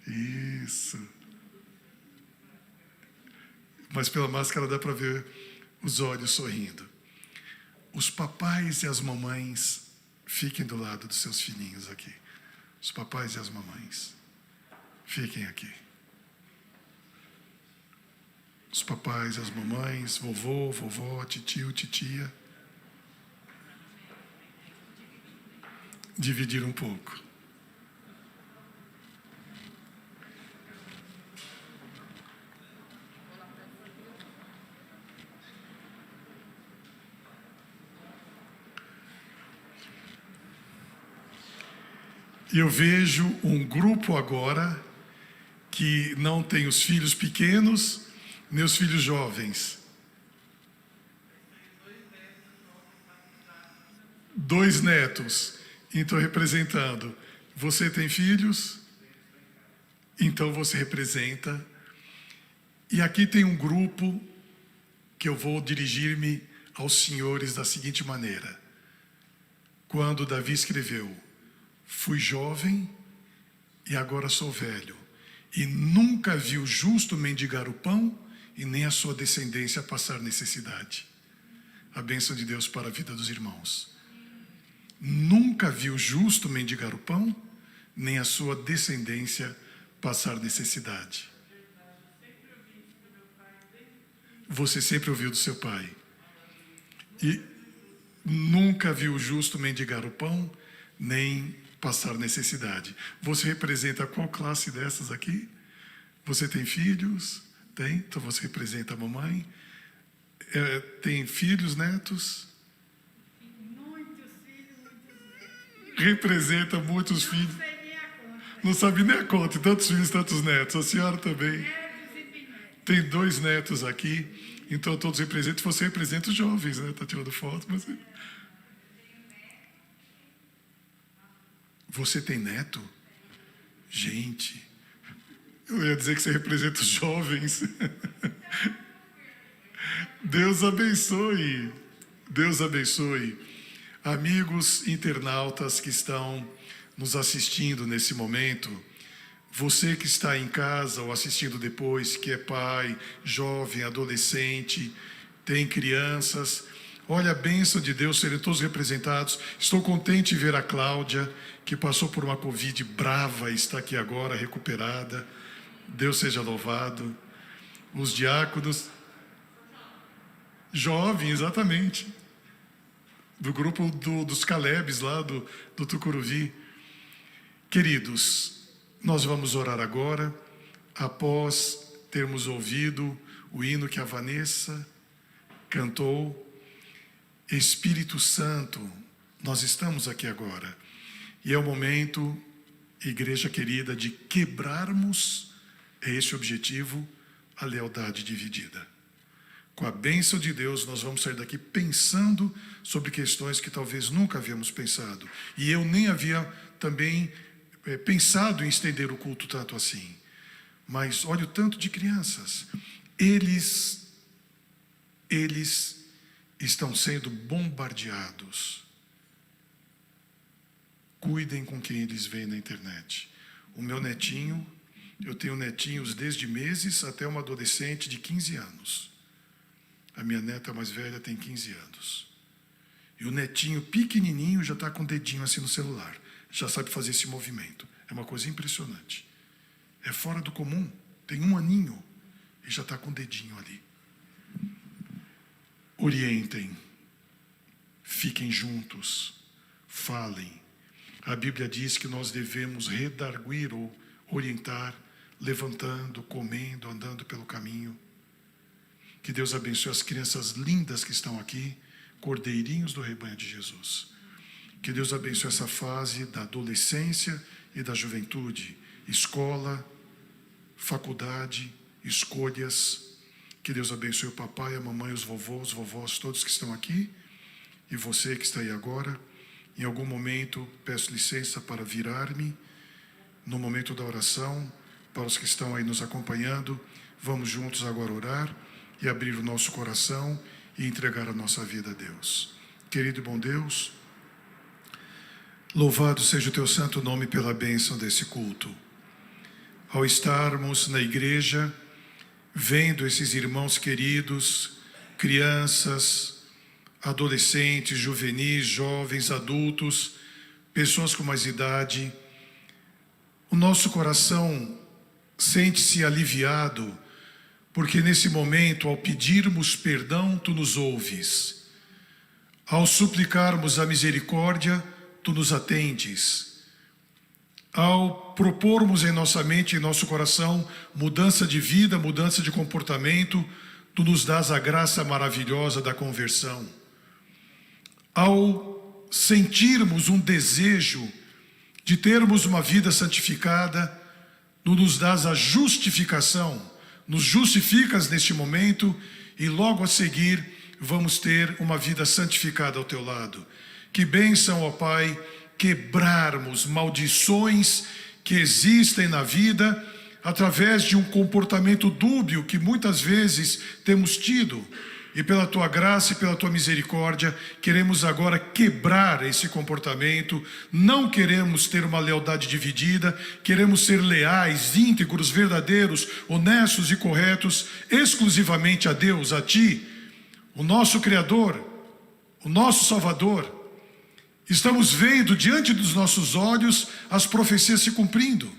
Isso. Mas pela máscara dá para ver os olhos sorrindo. Os papais e as mamães, fiquem do lado dos seus filhinhos aqui. Os papais e as mamães, fiquem aqui. Os papais, as mamães, vovô, vovó, titio, titia. Dividir um pouco. Eu vejo um grupo agora que não tem os filhos pequenos, nem os filhos jovens. 2 netos. Então, representando. Você tem filhos? Então, você representa. E aqui tem um grupo que eu vou dirigir-me aos senhores da seguinte maneira. Quando Davi escreveu: fui jovem e agora sou velho, e nunca vi o justo mendigar o pão e nem a sua descendência passar necessidade. A bênção de Deus para a vida dos irmãos. Nunca vi o justo mendigar o pão, nem a sua descendência passar necessidade. Você sempre ouviu do seu pai. E nunca viu o justo mendigar o pão, nem passar necessidade. Você representa qual classe dessas aqui? Você tem filhos? Tem? Então você representa a mamãe. Tem filhos, netos? Muitos filhos, muitos netos. Representa muitos filhos. Não sei nem a conta. Não sabe nem a conta. Tantos filhos, tantos netos. A senhora também. Netos e bisnetos. Tem 2 netos aqui. Então todos representam. Você representa os jovens, né? Está tirando foto, mas... Você tem neto? Gente, eu ia dizer que você representa os jovens. Deus abençoe. Deus abençoe. Amigos internautas que estão nos assistindo nesse momento, você que está em casa ou assistindo depois, que é pai, jovem, adolescente, tem crianças, olha a bênção de Deus serem todos representados. Estou contente em ver a Cláudia, que passou por uma Covid brava e está aqui agora recuperada. Deus seja louvado. Os diáconos, jovem, exatamente, do grupo dos Calebes lá do Tucuruvi. Queridos, nós vamos orar agora, após termos ouvido o hino que a Vanessa cantou. Espírito Santo, nós estamos aqui agora. E é o momento, igreja querida, de quebrarmos, é esse o objetivo, a lealdade dividida. Com a bênção de Deus, nós vamos sair daqui pensando sobre questões que talvez nunca havíamos pensado. E eu nem havia também pensado em estender o culto tanto assim. Mas olha o tanto de crianças. Eles estão sendo bombardeados. Cuidem com quem eles veem na internet. O meu netinho, eu tenho netinhos desde meses até uma adolescente de 15 anos. A minha neta mais velha tem 15 anos. E o netinho pequenininho já está com o dedinho assim no celular. Já sabe fazer esse movimento. É uma coisa impressionante. É fora do comum. Tem 1 aninho e já está com o dedinho ali. Orientem. Fiquem juntos. Falem. A Bíblia diz que nós devemos redarguir ou orientar, levantando, comendo, andando pelo caminho. Que Deus abençoe as crianças lindas que estão aqui, cordeirinhos do rebanho de Jesus. Que Deus abençoe essa fase da adolescência e da juventude, escola, faculdade, escolhas. Que Deus abençoe o papai, a mamãe, os vovós, todos que estão aqui. E você que está aí agora. Em algum momento, peço licença para virar-me. No momento da oração, para os que estão aí nos acompanhando, vamos juntos agora orar e abrir o nosso coração e entregar a nossa vida a Deus. Querido e bom Deus, louvado seja o teu santo nome pela bênção desse culto. ao estarmos na igreja, vendo esses irmãos queridos, crianças, adolescentes, juvenis, jovens, adultos, pessoas com mais idade, o nosso coração sente-se aliviado, porque nesse momento, ao pedirmos perdão, Tu nos ouves. Ao suplicarmos a misericórdia, Tu nos atendes. Ao propormos em nossa mente e em nosso coração mudança de vida, mudança de comportamento, Tu nos dás a graça maravilhosa da conversão. Ao sentirmos um desejo de termos uma vida santificada, Tu nos dás a justificação, nos justificas neste momento e logo a seguir vamos ter uma vida santificada ao Teu lado. Que bênção, ó Pai, quebrarmos maldições que existem na vida através de um comportamento dúbio que muitas vezes temos tido. E pela Tua graça e pela Tua misericórdia, queremos agora quebrar esse comportamento. Não queremos ter uma lealdade dividida, queremos ser leais, íntegros, verdadeiros, honestos e corretos, exclusivamente a Deus, a Ti, o nosso Criador, o nosso Salvador. Estamos vendo diante dos nossos olhos as profecias se cumprindo.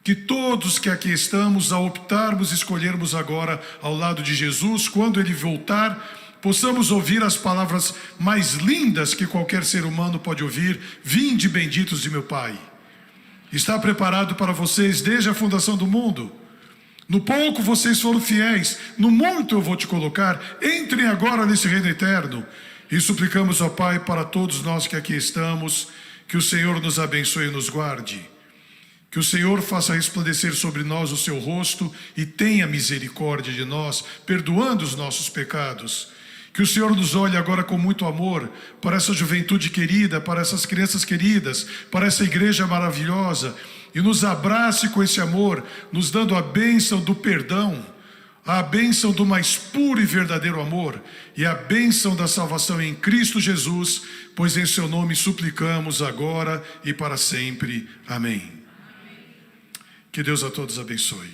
Que todos que aqui estamos, ao optarmos, escolhermos agora ao lado de Jesus, quando Ele voltar, possamos ouvir as palavras mais lindas que qualquer ser humano pode ouvir: vinde benditos de meu Pai. Está preparado para vocês desde a fundação do mundo. No pouco vocês foram fiéis, no muito eu vou te colocar. Entrem agora nesse reino eterno. E suplicamos ao Pai para todos nós que aqui estamos, que o Senhor nos abençoe e nos guarde. Que o Senhor faça resplandecer sobre nós o seu rosto e tenha misericórdia de nós, perdoando os nossos pecados. Que o Senhor nos olhe agora com muito amor para essa juventude querida, para essas crianças queridas, para essa igreja maravilhosa, e nos abrace com esse amor, nos dando a bênção do perdão, a bênção do mais puro e verdadeiro amor, e a bênção da salvação em Cristo Jesus, pois em seu nome suplicamos agora e para sempre. Amém. Que Deus a todos abençoe.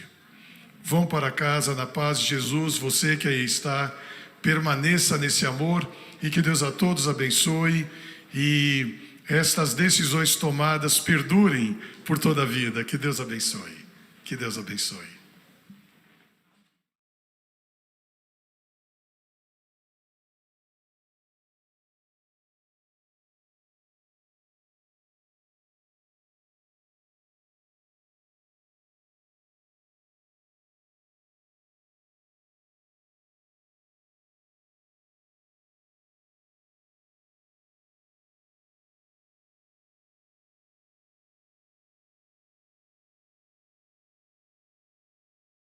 Vão para casa na paz de Jesus. Você que aí está, permaneça nesse amor e que Deus a todos abençoe e estas decisões tomadas perdurem por toda a vida. Que Deus abençoe. Que Deus abençoe.